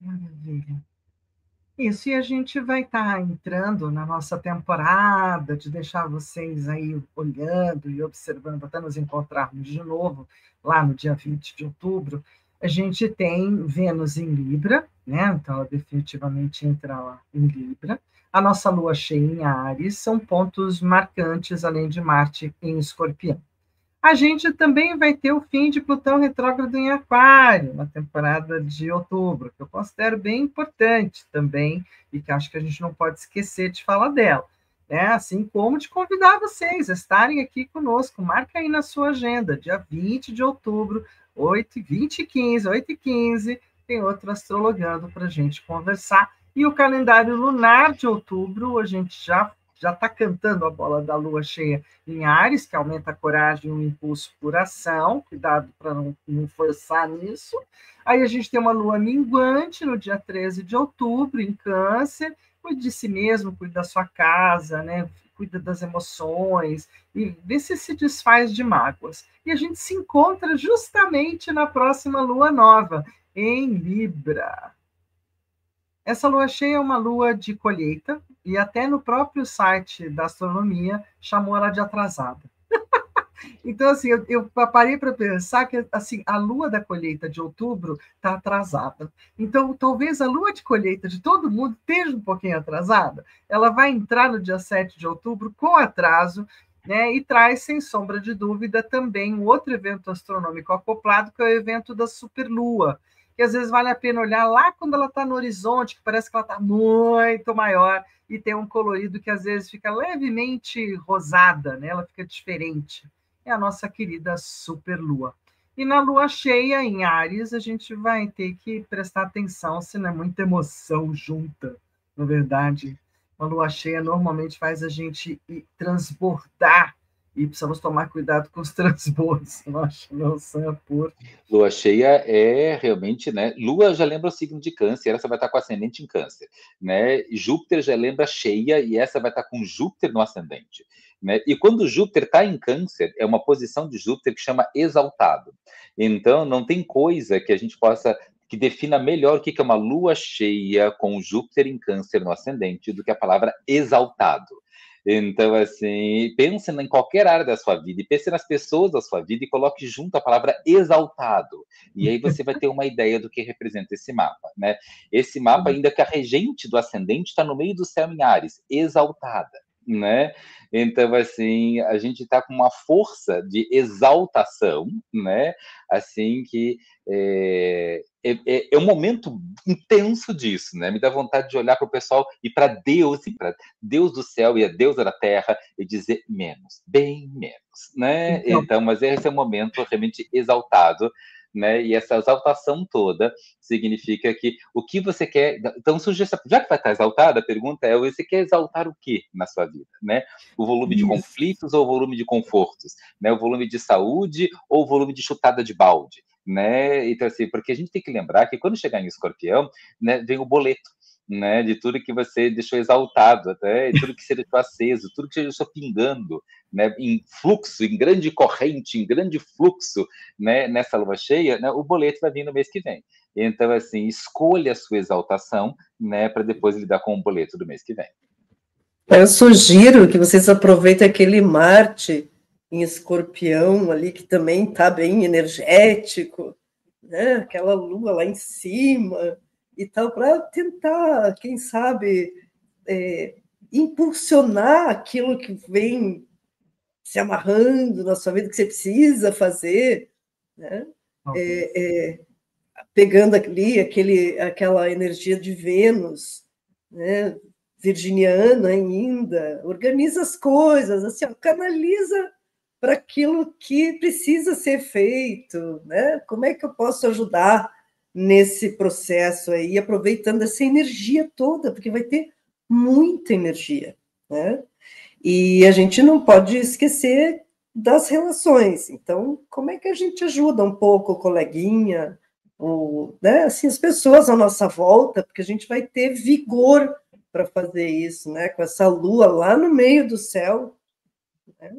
Maravilha. Isso, e a gente vai estar entrando na nossa temporada de deixar vocês aí olhando e observando até nos encontrarmos de novo lá no dia 20 de outubro. A gente tem Vênus em Libra, né? Então ela definitivamente entra lá em Libra. a nossa lua cheia em Áries são pontos marcantes, além de Marte em Escorpião. A gente também vai ter o fim de Plutão retrógrado em Aquário, na temporada de outubro, que eu considero bem importante também, e que acho que a gente não pode esquecer de falar dela. Né? Assim como de convidar vocês a estarem aqui conosco. Marca aí na sua agenda, dia 20 de outubro, 8h15, tem outro Astrologando para a gente conversar. E o calendário lunar de outubro, a gente já está cantando a bola da lua cheia em Áries, que aumenta a coragem e o impulso por ação, cuidado para não forçar nisso. Aí a gente tem uma lua minguante no dia 13 de outubro, em Câncer. Cuide de si mesmo, cuide da sua casa, né? Cuida das emoções e vê se desfaz de mágoas. E a gente se encontra justamente na próxima lua nova, em Libra. Essa lua cheia é uma lua de colheita, e até no próprio site da astronomia chamou ela de atrasada. Então, assim, eu parei para pensar que assim, a lua da colheita de outubro está atrasada. Então, talvez a lua de colheita de todo mundo esteja um pouquinho atrasada. Ela vai entrar no dia 7 de outubro com atraso, né? E traz, sem sombra de dúvida, também um outro evento astronômico acoplado, que é o evento da superlua, que às vezes vale a pena olhar lá quando ela está no horizonte, que parece que ela está muito maior, e tem um colorido que às vezes fica levemente rosada, né? Ela fica diferente. É a nossa querida superlua. E na lua cheia, em Áries, a gente vai ter que prestar atenção se não é muita emoção junta, na verdade. A lua cheia normalmente faz a gente transbordar, e precisamos tomar cuidado com os transbordos. Nossa, nossa, por... Lua cheia é realmente, né? Lua já lembra o signo de Câncer, essa vai estar com ascendente em Câncer, né? Júpiter já lembra cheia, e essa vai estar com Júpiter no ascendente, né? E quando Júpiter está em Câncer, é uma posição de Júpiter que chama exaltado. Então, não tem coisa que a gente possa que defina melhor o que é uma lua cheia com Júpiter em Câncer no ascendente do que a palavra exaltado. Então, assim, pense em qualquer área da sua vida, e pense nas pessoas da sua vida, e coloque junto a palavra exaltado. E aí você vai ter uma ideia do que representa esse mapa, né? Esse mapa, ainda que a regente do ascendente está no meio do céu em Áries, exaltada, né? Então, assim, a gente está com uma força de exaltação, né? Assim, que é um momento intenso disso, né? Me dá vontade de olhar para o pessoal e para Deus, e para Deus do céu e a deusa da terra, e dizer menos, bem menos, né? Então, mas esse é um momento realmente exaltado, né? E essa exaltação toda significa que o que você quer... Então, surge essa... Já que vai estar exaltada, a pergunta é: você quer exaltar o que na sua vida, né? O volume de conflitos ou o volume de confortos, né? O volume de saúde ou o volume de chutada de balde, né? Então, assim, porque a gente tem que lembrar que quando chegar em Escorpião, né, vem o boleto, né, de tudo que você deixou exaltado, até tudo que você deixou aceso, tudo que você deixou pingando, né, em fluxo, em grande corrente, em grande fluxo, né, nessa lua cheia, né, o boleto vai vir no mês que vem. Então, assim, escolha a sua exaltação, né, para depois lidar com o boleto do mês que vem. Eu sugiro que vocês aproveitem aquele Marte em Escorpião ali, que também está bem energético, né? Aquela lua lá em cima e tal, para tentar, quem sabe, impulsionar aquilo que vem se amarrando na sua vida, que você precisa fazer, né? Pegando ali aquela energia de Vênus, né? Virginiana ainda, organiza as coisas, assim, canaliza para aquilo que precisa ser feito, né? Como é que eu posso ajudar nesse processo aí, aproveitando essa energia toda, porque vai ter muita energia, né? E a gente não pode esquecer das relações. Então, como é que a gente ajuda um pouco o coleguinha, né? Assim, as pessoas à nossa volta, porque a gente vai ter vigor para fazer isso, né? Com essa lua lá no meio do céu, né?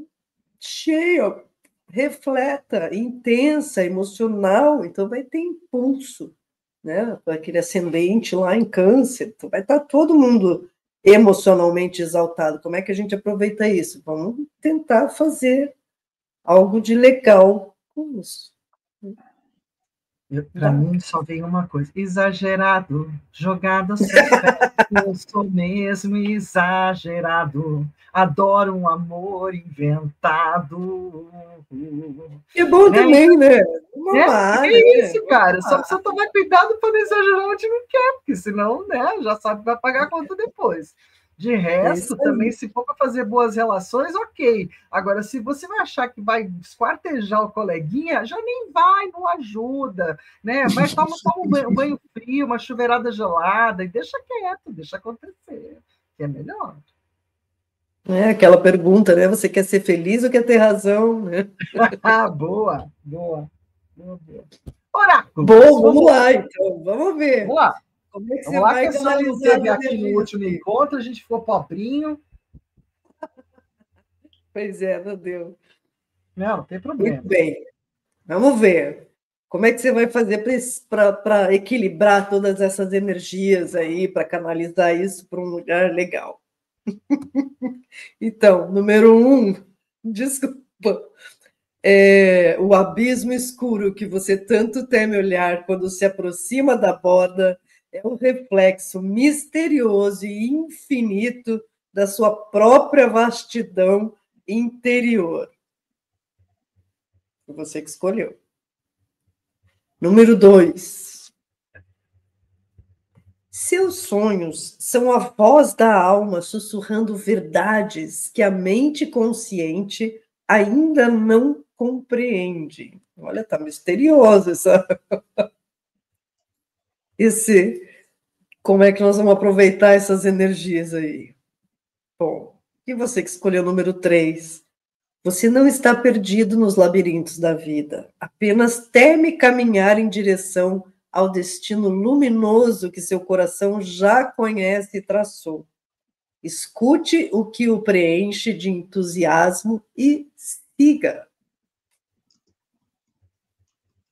Cheia, refleta, intensa, emocional, então vai ter impulso, né? Aquele ascendente lá em Câncer, então vai estar todo mundo emocionalmente exaltado. Como é que a gente aproveita isso? Vamos tentar fazer algo de legal com isso. Para mim só vem uma coisa: exagerado, jogado sucesso, eu sou mesmo exagerado, adoro um amor inventado. É bom Né? também, né? Porque é isso, cara. Só precisa tomar cuidado para não exagerar onde não quer, porque senão, né, já sabe que vai pagar a conta depois. De resto, também, se for para fazer boas relações, ok. Agora, se você vai achar que vai esquartejar o coleguinha, já nem vai, não ajuda, né? Mas toma um banho frio, uma chuveirada gelada e deixa quieto, deixa acontecer, que é melhor. É aquela pergunta, né? Você quer ser feliz ou quer ter razão? Né? Boa, boa, boa, boa. Oráculo. Bom, vamos lá, então. Vamos ver. Vamos lá. Como é que Vamos você lá, vai que a senhora não teve aqui no último aqui? encontro, a gente ficou pobrinho. Pois é, não deu. Não tem problema. Muito bem. Vamos ver. Como é que você vai fazer para equilibrar todas essas energias aí, para canalizar isso para um lugar legal? Então, número 1, desculpa. O abismo escuro que você tanto teme olhar quando se aproxima da borda é um reflexo misterioso e infinito da sua própria vastidão interior. Foi você que escolheu. Número 2. Seus sonhos são a voz da alma sussurrando verdades que a mente consciente ainda não compreende. Olha, tá misterioso como é que nós vamos aproveitar essas energias aí? Bom, e você que escolheu o número 3? Você não está perdido nos labirintos da vida, apenas teme caminhar em direção ao destino luminoso que seu coração já conhece e traçou. Escute o que o preenche de entusiasmo e siga.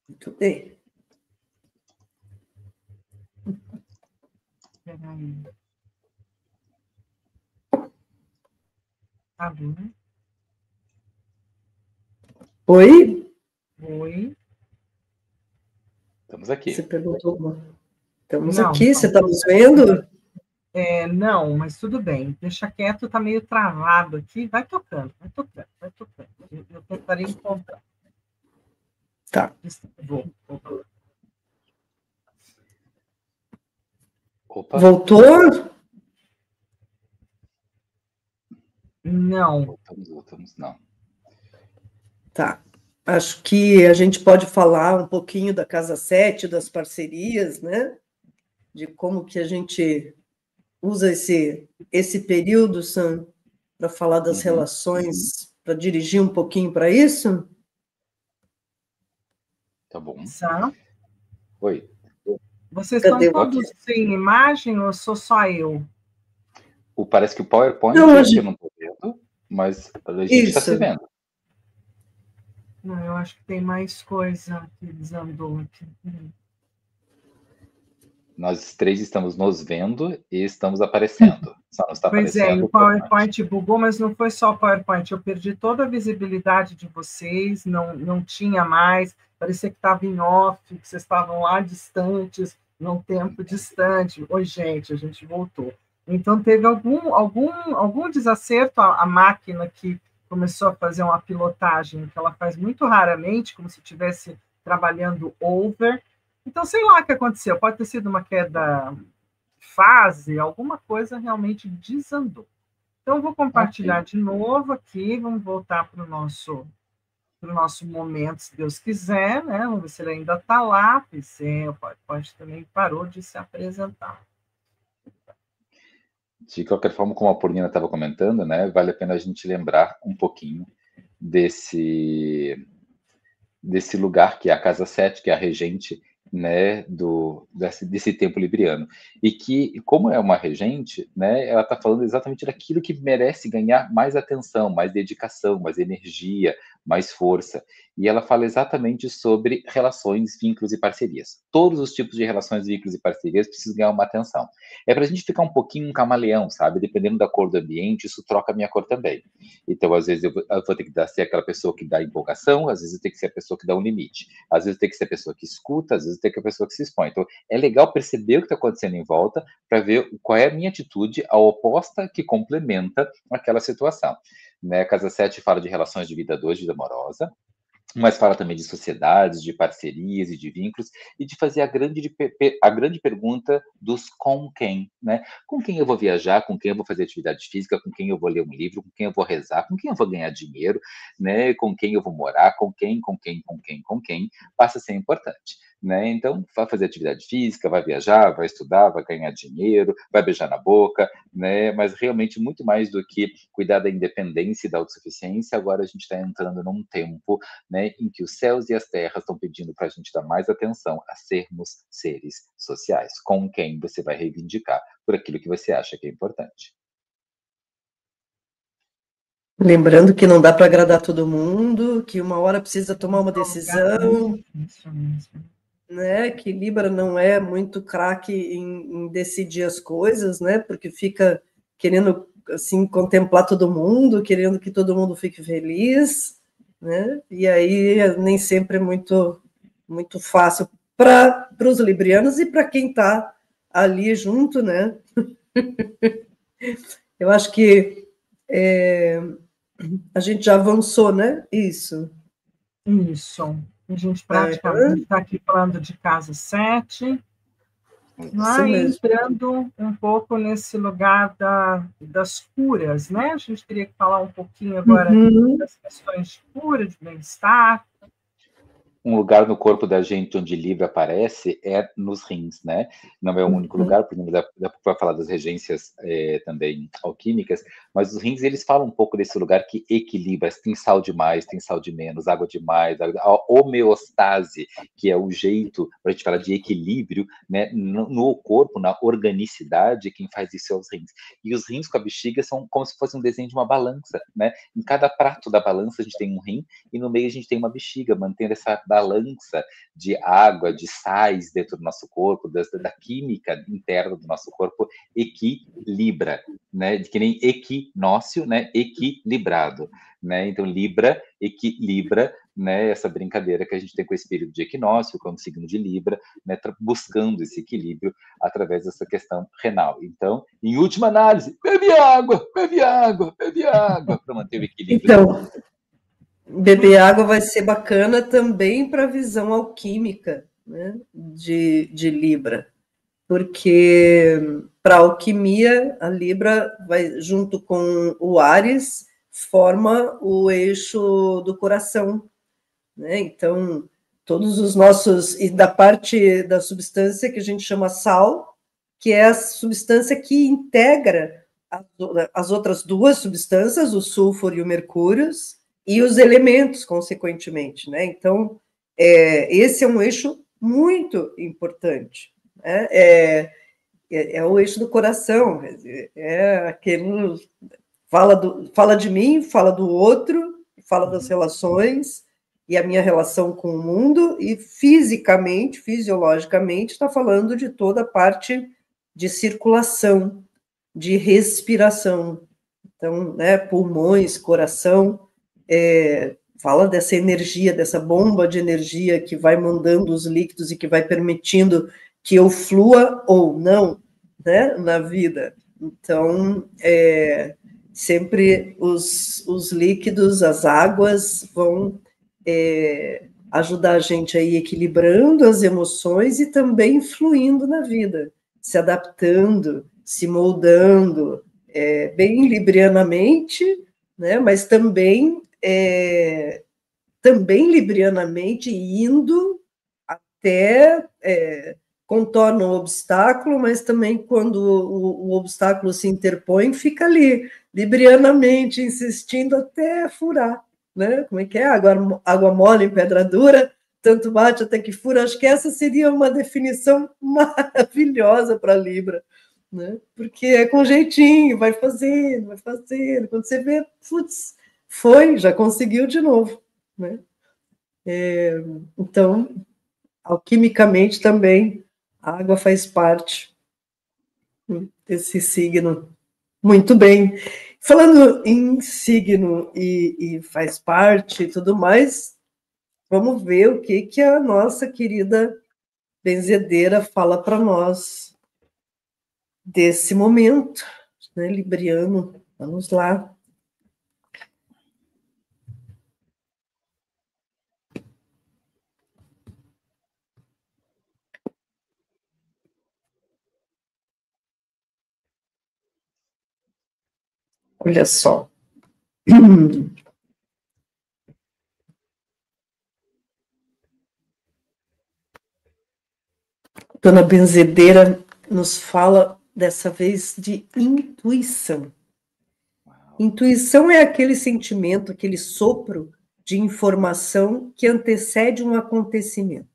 Muito bem. Peraí. Alô? Oi? Oi? Estamos aqui. Você perguntou? Estamos Não, aqui, não. você está nos vendo? Não, mas tudo bem. Deixa quieto, tá meio travado aqui. Vai tocando, vai tocando, vai tocando. Eu tentarei encontrar. Tá. Vou. Opa. Voltou? Não. Voltamos, não. Tá. Acho que a gente pode falar um pouquinho da Casa 7, das parcerias, né? De como que a gente usa esse período, Sam, para falar das relações, para dirigir um pouquinho para isso? Tá bom. Sam? Oi. Vocês Cadê? estão todos sem imagem ou sou só eu? Parece que o PowerPoint Não, eu não estou vendo, mas a gente está se vendo. Não, eu acho que tem mais coisa que desandou aqui. Nós três estamos nos vendo e estamos aparecendo. Só não está Pois aparecendo. E o PowerPoint bugou, mas não foi só o PowerPoint. Eu perdi toda a visibilidade de vocês, não tinha mais, parecia que estava em off, que vocês estavam lá distantes, num tempo distante. Oi, gente, a gente voltou. Então, teve algum desacerto, a máquina que começou a fazer uma pilotagem, que ela faz muito raramente, como se estivesse trabalhando over. Então, sei lá o que aconteceu. Pode ter sido uma queda fase, alguma coisa realmente desandou. Então, vou compartilhar de novo aqui, vamos voltar para o nosso momento, se Deus quiser, né? Vamos ver se ele ainda está lá, PC, o PowerPoint também parou de se apresentar. De qualquer forma, como a Paulina estava comentando, né, vale a pena a gente lembrar um pouquinho desse lugar que é a Casa 7, que é a regente, né, desse tempo libriano. E que, como é uma regente, né, ela está falando exatamente daquilo que merece ganhar mais atenção, mais dedicação, mais energia, mais força. E ela fala exatamente sobre relações, vínculos e parcerias. Todos os tipos de relações, vínculos e parcerias precisam ganhar uma atenção. É para a gente ficar um pouquinho um camaleão, sabe? Dependendo da cor do ambiente, isso troca a minha cor também. Então, às vezes, eu vou ter que ser aquela pessoa que dá empolgação, às vezes eu tenho que ser a pessoa que dá um limite. Às vezes eu tenho que ser a pessoa que escuta, às vezes eu tenho que ser a pessoa que se expõe. Então, é legal perceber o que está acontecendo em volta para ver qual é a minha atitude, a oposta que complementa aquela situação. Né? Casa 7 fala de relações de vida 2, vida amorosa, mas fala também de sociedades, de parcerias e de vínculos, e de fazer a grande pergunta dos com quem, né? Com quem eu vou viajar, com quem eu vou fazer atividade física, com quem eu vou ler um livro, com quem eu vou rezar, com quem eu vou ganhar dinheiro, né? Com quem eu vou morar, com quem, passa a ser importante. Né? Então, vai fazer atividade física, vai viajar, vai estudar, vai ganhar dinheiro, vai beijar na boca, né? Mas realmente muito mais do que cuidar da independência e da autossuficiência, agora a gente está entrando num tempo, né, em que os céus e as terras estão pedindo para a gente dar mais atenção a sermos seres sociais, com quem você vai reivindicar por aquilo que você acha que é importante. Lembrando que não dá para agradar todo mundo, que uma hora precisa tomar uma decisão, né? Que Libra não é muito craque em decidir as coisas, né? Porque fica querendo assim contemplar todo mundo, querendo que todo mundo fique feliz, né? E aí nem sempre é muito fácil para os librianos e para quem está ali junto, né? Eu acho que a gente já avançou, né? Isso. A gente praticamente está aqui falando de casa 7, entrando um pouco nesse lugar das curas, né? A gente teria que falar um pouquinho agora das questões de cura, de bem-estar. Um lugar no corpo da gente onde Libra aparece é nos rins, né? Não é o único lugar, porque dá para falar das regências também alquímicas, mas os rins, eles falam um pouco desse lugar que equilibra, tem sal demais, tem sal de menos, água demais, a homeostase, que é o jeito para a gente falar de equilíbrio, né? No corpo, na organicidade, quem faz isso é os rins. E os rins com a bexiga são como se fosse um desenho de uma balança, né? Em cada prato da balança a gente tem um rim, e no meio a gente tem uma bexiga, mantendo essa balança de água, de sais dentro do nosso corpo, da química interna do nosso corpo, equilibra, né? Que nem equinócio, né? Equilibrado, né? Então, Libra equilibra, né? Essa brincadeira que a gente tem com o espírito de equinócio, com o signo de Libra, né? Buscando esse equilíbrio através dessa questão renal. Então, em última análise, bebe água, para manter o equilíbrio. Então, beber água vai ser bacana também para a visão alquímica, né, de Libra, porque para a alquimia, a Libra vai, junto com o Áries, forma o eixo do coração, né? Então, todos os nossos, e da parte da substância que a gente chama sal, que é a substância que integra as outras duas substâncias, o sulfuro e o mercúrio, e os elementos, consequentemente, né? Então, esse é um eixo muito importante, né? É o eixo do coração, é aquele fala de mim, fala do outro, fala das relações e a minha relação com o mundo, e fisicamente, fisiologicamente, está falando de toda a parte de circulação, de respiração. Então, né, pulmões, coração, fala dessa energia, dessa bomba de energia que vai mandando os líquidos e que vai permitindo que eu flua ou não, né, na vida. Então, sempre os líquidos, as águas vão ajudar a gente a ir equilibrando as emoções e também fluindo na vida, se adaptando, se moldando, bem librianamente, né, mas também librianamente indo até contorna o obstáculo, mas também quando o obstáculo se interpõe, fica ali, librianamente, insistindo até furar, né? Como é que é? Água mole em pedra dura, tanto bate até que fura. Acho que essa seria uma definição maravilhosa para Libra, né? Porque é com jeitinho, vai fazendo. Quando você vê, putz, já conseguiu de novo, né? Então, alquimicamente também, a água faz parte desse signo. Muito bem. Falando em signo e faz parte e tudo mais, vamos ver o que a nossa querida benzedeira fala para nós desse momento, né, libriano. Vamos lá. Olha só. Dona Benzedeira nos fala dessa vez de intuição. Intuição é aquele sentimento, aquele sopro de informação que antecede um acontecimento,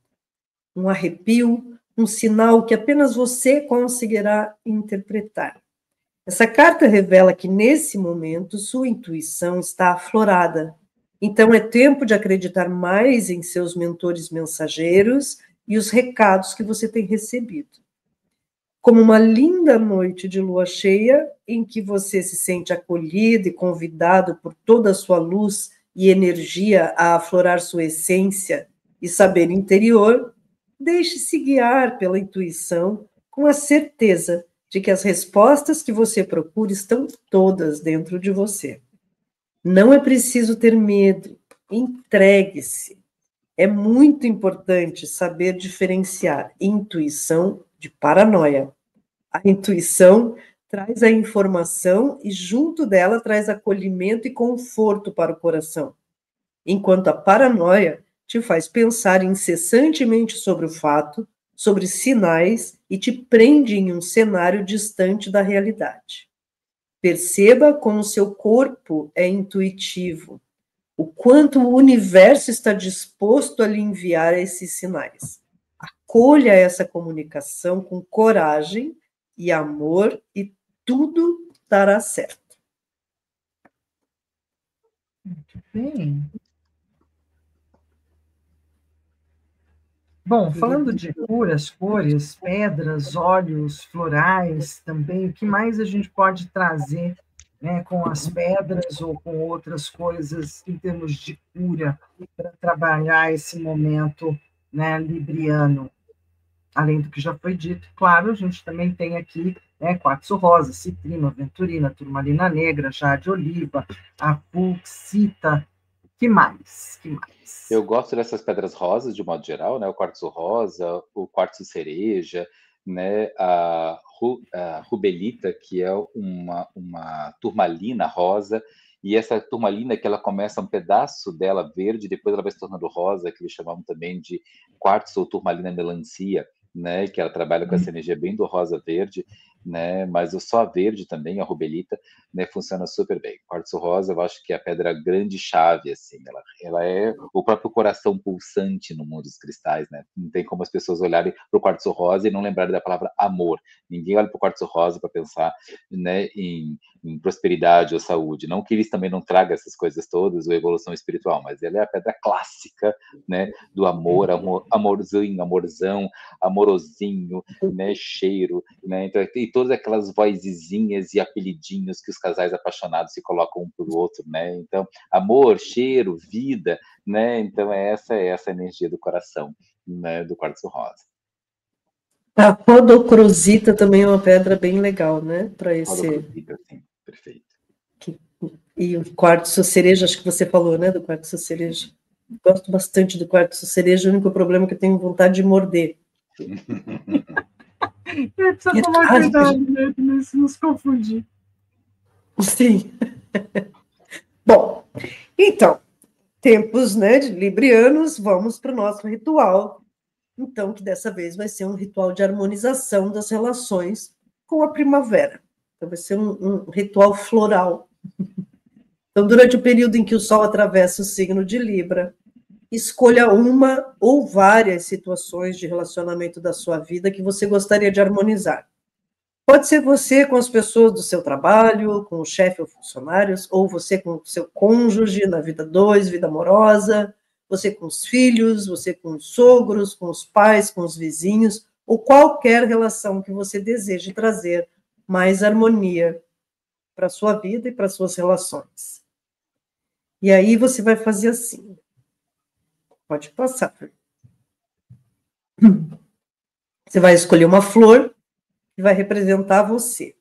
um arrepio, um sinal que apenas você conseguirá interpretar. Essa carta revela que, nesse momento, sua intuição está aflorada. Então, é tempo de acreditar mais em seus mentores mensageiros e os recados que você tem recebido. Como uma linda noite de lua cheia, em que você se sente acolhido e convidado por toda a sua luz e energia a aflorar sua essência e saber interior, deixe-se guiar pela intuição com a certeza de que as respostas que você procura estão todas dentro de você. Não é preciso ter medo, entregue-se. É muito importante saber diferenciar intuição de paranoia. A intuição traz a informação e, junto dela, traz acolhimento e conforto para o coração, enquanto a paranoia te faz pensar incessantemente sobre o fato, sobre sinais e te prende em um cenário distante da realidade. Perceba como seu corpo é intuitivo, o quanto o universo está disposto a lhe enviar esses sinais. Acolha essa comunicação com coragem e amor e tudo dará certo. Muito bem. Bom, falando de curas, cores, pedras, óleos, florais, também, o que mais a gente pode trazer, né, com as pedras ou com outras coisas em termos de cura para trabalhar esse momento, né, libriano? Além do que já foi dito, claro, a gente também tem aqui, né, quartzo rosa, citrino, aventurina, turmalina negra, jade oliva, apuxita. Que mais? Que mais? Eu gosto dessas pedras rosas, de modo geral, né? O quartzo rosa, o quartzo cereja, né? A rubelita, que é uma turmalina rosa, e essa turmalina que ela começa um pedaço dela verde, depois ela vai se tornando rosa, que eles chamavam também de quartzo ou turmalina melancia, né? Que ela trabalha com essa energia bem do rosa verde, né? Mas o só verde também, a rubelita, né, funciona super bem. Quartzo rosa, eu acho que é a pedra grande chave, assim, ela é o próprio coração pulsante no mundo dos cristais, né? Não tem como as pessoas olharem para o quartzo rosa e não lembrarem da palavra amor. Ninguém olha para o quartzo rosa para pensar, né, em prosperidade ou saúde. Não que eles também não tragam essas coisas todas, ou evolução espiritual, mas ela é a pedra clássica, né, do amor, amorzinho, amorzão, amorosinho, né, cheiro, né? Então, e todas aquelas vozezinhas e apelidinhos que os casais apaixonados se colocam um para o outro, né? Então, amor, cheiro, vida, né? Então, essa energia do coração, né, do quartzo rosa. A rodocrosita também é uma pedra bem legal, né? Para esse. Rodocrosita, sim, perfeito. E o quartzo cereja, acho que você falou, né? Do quartzo cereja. Gosto bastante do quartzo cereja, o único problema é que eu tenho vontade de morder. Precisa tomar cuidado, né? Não se nos confundir. Sim. Bom, então, tempos, né, de librianos, vamos para o nosso ritual. Então, que dessa vez vai ser um ritual de harmonização das relações com a primavera. Então, vai ser um ritual floral. Então, durante o período em que o Sol atravessa o signo de Libra, escolha uma ou várias situações de relacionamento da sua vida que você gostaria de harmonizar. Pode ser você com as pessoas do seu trabalho, com o chefe ou funcionários, ou você com o seu cônjuge na vida 2, vida amorosa, você com os filhos, você com os sogros, com os pais, com os vizinhos, ou qualquer relação que você deseje trazer mais harmonia para a sua vida e para as suas relações. E aí você vai fazer assim. Pode passar. Você vai escolher uma flor que vai representar você.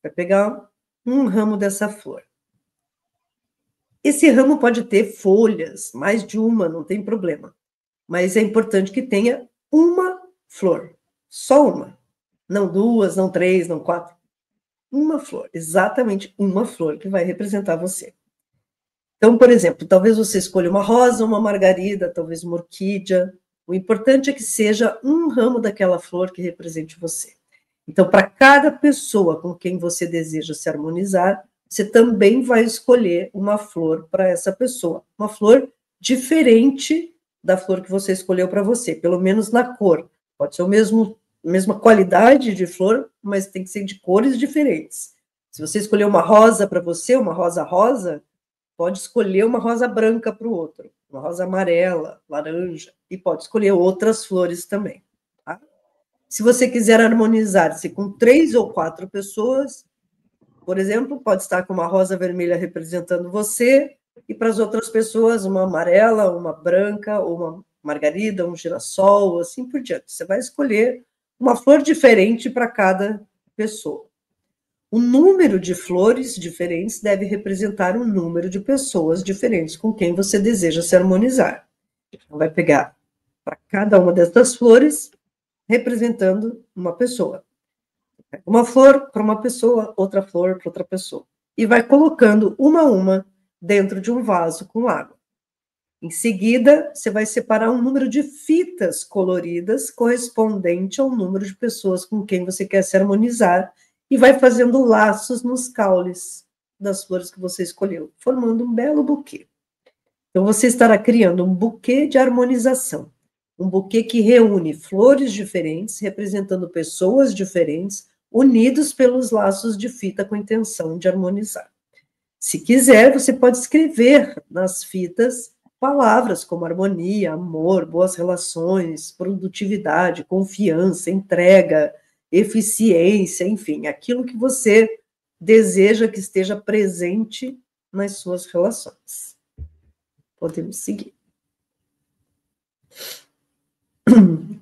Vai pegar um ramo dessa flor. Esse ramo pode ter folhas, mais de uma, não tem problema. Mas é importante que tenha uma flor, só uma. Não 2, não 3, não 4. Uma flor, exatamente uma flor que vai representar você. Então, por exemplo, talvez você escolha uma rosa, uma margarida, talvez uma orquídea. O importante é que seja um ramo daquela flor que represente você. Então, para cada pessoa com quem você deseja se harmonizar, você também vai escolher uma flor para essa pessoa. Uma flor diferente da flor que você escolheu para você, pelo menos na cor. Pode ser a mesma qualidade de flor, mas tem que ser de cores diferentes. Se você escolher uma rosa para você, uma rosa rosa, pode escolher uma rosa branca para o outro, uma rosa amarela, laranja, e pode escolher outras flores também. Tá? Se você quiser harmonizar-se com 3 ou 4 pessoas, por exemplo, pode estar com uma rosa vermelha representando você, e para as outras pessoas, uma amarela, uma branca, ou uma margarida, um girassol, assim por diante. Você vai escolher uma flor diferente para cada pessoa. O número de flores diferentes deve representar um número de pessoas diferentes com quem você deseja se harmonizar. Então, vai pegar para cada uma dessas flores, representando uma pessoa. Uma flor para uma pessoa, outra flor para outra pessoa. E vai colocando uma a uma dentro de um vaso com água. Em seguida, você vai separar um número de fitas coloridas correspondente ao número de pessoas com quem você quer se harmonizar e vai fazendo laços nos caules das flores que você escolheu, formando um belo buquê. Então, você estará criando um buquê de harmonização, um buquê que reúne flores diferentes, representando pessoas diferentes, unidos pelos laços de fita com a intenção de harmonizar. Se quiser, você pode escrever nas fitas palavras como harmonia, amor, boas relações, produtividade, confiança, entrega, eficiência, enfim, aquilo que você deseja que esteja presente nas suas relações. Podemos seguir.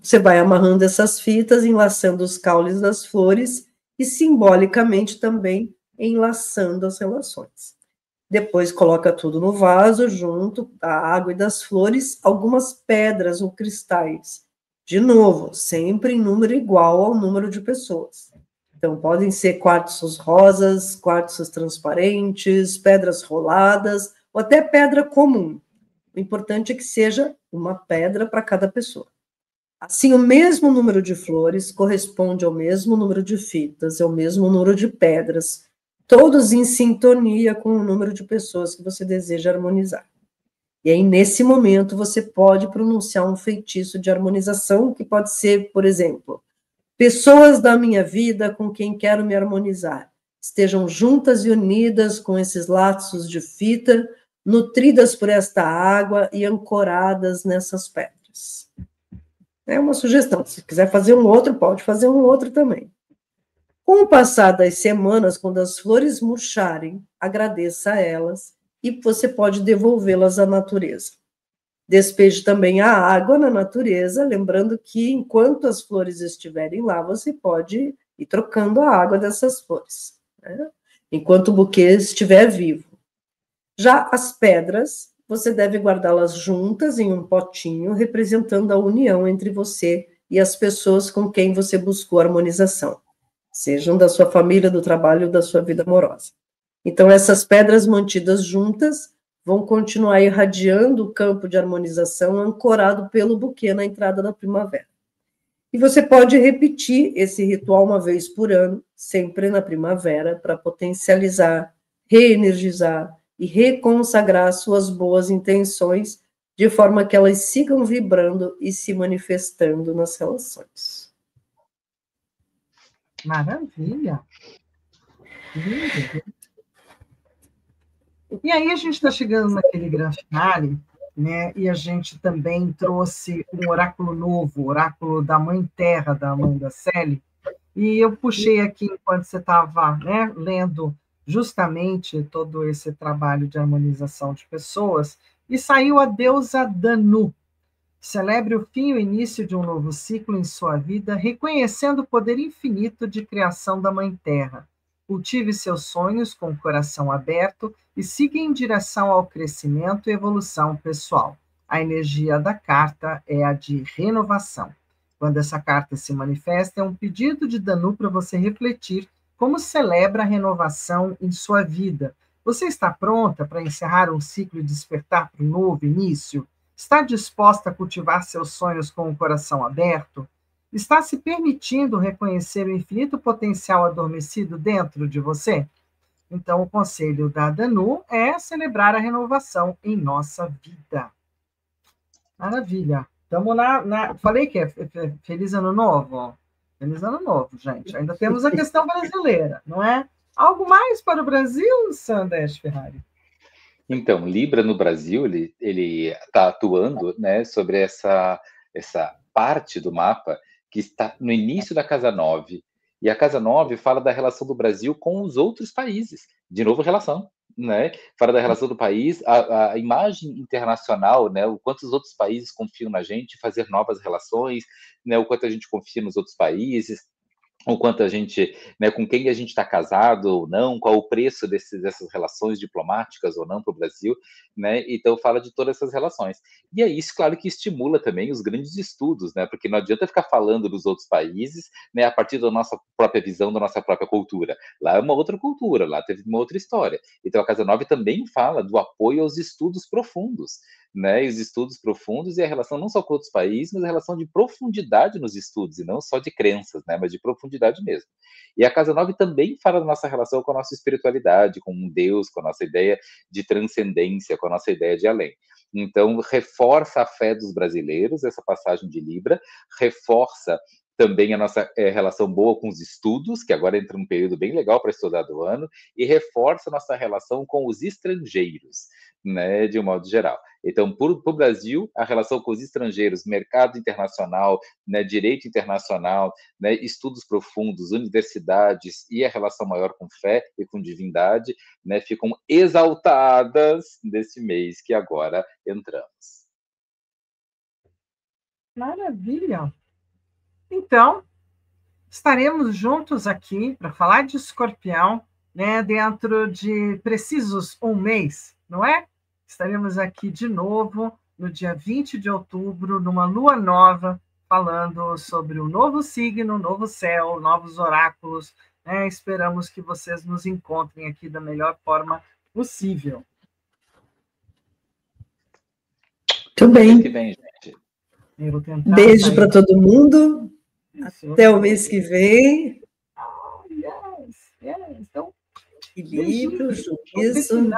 Você vai amarrando essas fitas, enlaçando os caules das flores e simbolicamente também enlaçando as relações. Depois coloca tudo no vaso, junto da água e das flores, algumas pedras ou cristais. De novo, sempre em número igual ao número de pessoas. Então, podem ser quartzos rosas, quartzos transparentes, pedras roladas, ou até pedra comum. O importante é que seja uma pedra para cada pessoa. Assim, o mesmo número de flores corresponde ao mesmo número de fitas, ao mesmo número de pedras, todos em sintonia com o número de pessoas que você deseja harmonizar. E aí, nesse momento, você pode pronunciar um feitiço de harmonização, que pode ser, por exemplo, pessoas da minha vida com quem quero me harmonizar, estejam juntas e unidas com esses laços de fita, nutridas por esta água e ancoradas nessas pedras. É uma sugestão. Se quiser fazer um outro, pode fazer um outro também. Com o passar das semanas, quando as flores murcharem, agradeça a elas e você pode devolvê-las à natureza. Despeje também a água na natureza, lembrando que enquanto as flores estiverem lá, você pode ir trocando a água dessas flores, né? Enquanto o buquê estiver vivo. Já as pedras, você deve guardá-las juntas em um potinho, representando a união entre você e as pessoas com quem você buscou harmonização, sejam da sua família, do trabalho ou da sua vida amorosa. Então, essas pedras mantidas juntas vão continuar irradiando o campo de harmonização ancorado pelo buquê na entrada da primavera. E você pode repetir esse ritual uma vez por ano, sempre na primavera, para potencializar, reenergizar e reconsagrar suas boas intenções, de forma que elas sigam vibrando e se manifestando nas relações. Maravilha. Lindo. E aí a gente está chegando naquele grande finale, né? E a gente também trouxe um oráculo novo, o oráculo da Mãe Terra, da Amanda Selle. E eu puxei aqui, enquanto você estava, né, lendo justamente todo esse trabalho de harmonização de pessoas, e saiu a deusa Danu. Celebre o fim e o início de um novo ciclo em sua vida, reconhecendo o poder infinito de criação da Mãe Terra. Cultive seus sonhos com o coração aberto e siga em direção ao crescimento e evolução pessoal. A energia da carta é a de renovação. Quando essa carta se manifesta, é um pedido de Danu para você refletir como celebra a renovação em sua vida. Você está pronta para encerrar um ciclo e despertar para um novo início? Está disposta a cultivar seus sonhos com o coração aberto? Está se permitindo reconhecer o infinito potencial adormecido dentro de você? Então, o conselho da Danu é celebrar a renovação em nossa vida. Maravilha. Estamos Falei que é Feliz Ano Novo? Feliz Ano Novo, gente. Ainda temos a questão brasileira, não é? Algo mais para o Brasil, Sandra Ferrari? Então, Libra no Brasil, ele está atuando, né, sobre essa parte do mapa que está no início da Casa 9. E a Casa 9 fala da relação do Brasil com os outros países. De novo, relação, né? Fala da relação do país, a imagem internacional, né? O quanto os outros países confiam na gente, fazer novas relações, né? O quanto a gente confia nos outros países, o quanto a gente, né, com quem a gente está casado ou não, qual o preço dessas relações diplomáticas ou não para o Brasil, né? Então fala de todas essas relações. E é isso, claro, que estimula também os grandes estudos, né? Porque não adianta ficar falando dos outros países, né, a partir da nossa própria visão, da nossa própria cultura. Lá é uma outra cultura, lá teve uma outra história. Então a Casa 9 também fala do apoio aos estudos profundos, né? E os estudos profundos e a relação não só com outros países, mas a relação de profundidade nos estudos, e não só de crenças, né? Mas de profundidade mesmo. E a Casa 9 também fala da nossa relação com a nossa espiritualidade, com Deus, com a nossa ideia de transcendência, com a nossa ideia de além. Então, reforça a fé dos brasileiros, essa passagem de Libra, reforça também a nossa relação boa com os estudos, que agora entra num período bem legal para estudar do ano, e reforça a nossa relação com os estrangeiros, né, de um modo geral. Então, para o Brasil, a relação com os estrangeiros, mercado internacional, né, direito internacional, né, estudos profundos, universidades e a relação maior com fé e com divindade, né, ficam exaltadas nesse mês que agora entramos. Maravilha! Então, estaremos juntos aqui para falar de Escorpião, né, dentro de precisos um mês, não é? Estaremos aqui de novo no dia 20 de outubro, numa lua nova, falando sobre o novo signo, novo céu, novos oráculos, né? Esperamos que vocês nos encontrem aqui da melhor forma possível. Muito bem. Mês que vem, gente. Beijo para todo mundo. Até o mês que vem. Yes. Então, Equilíbrio, juízo.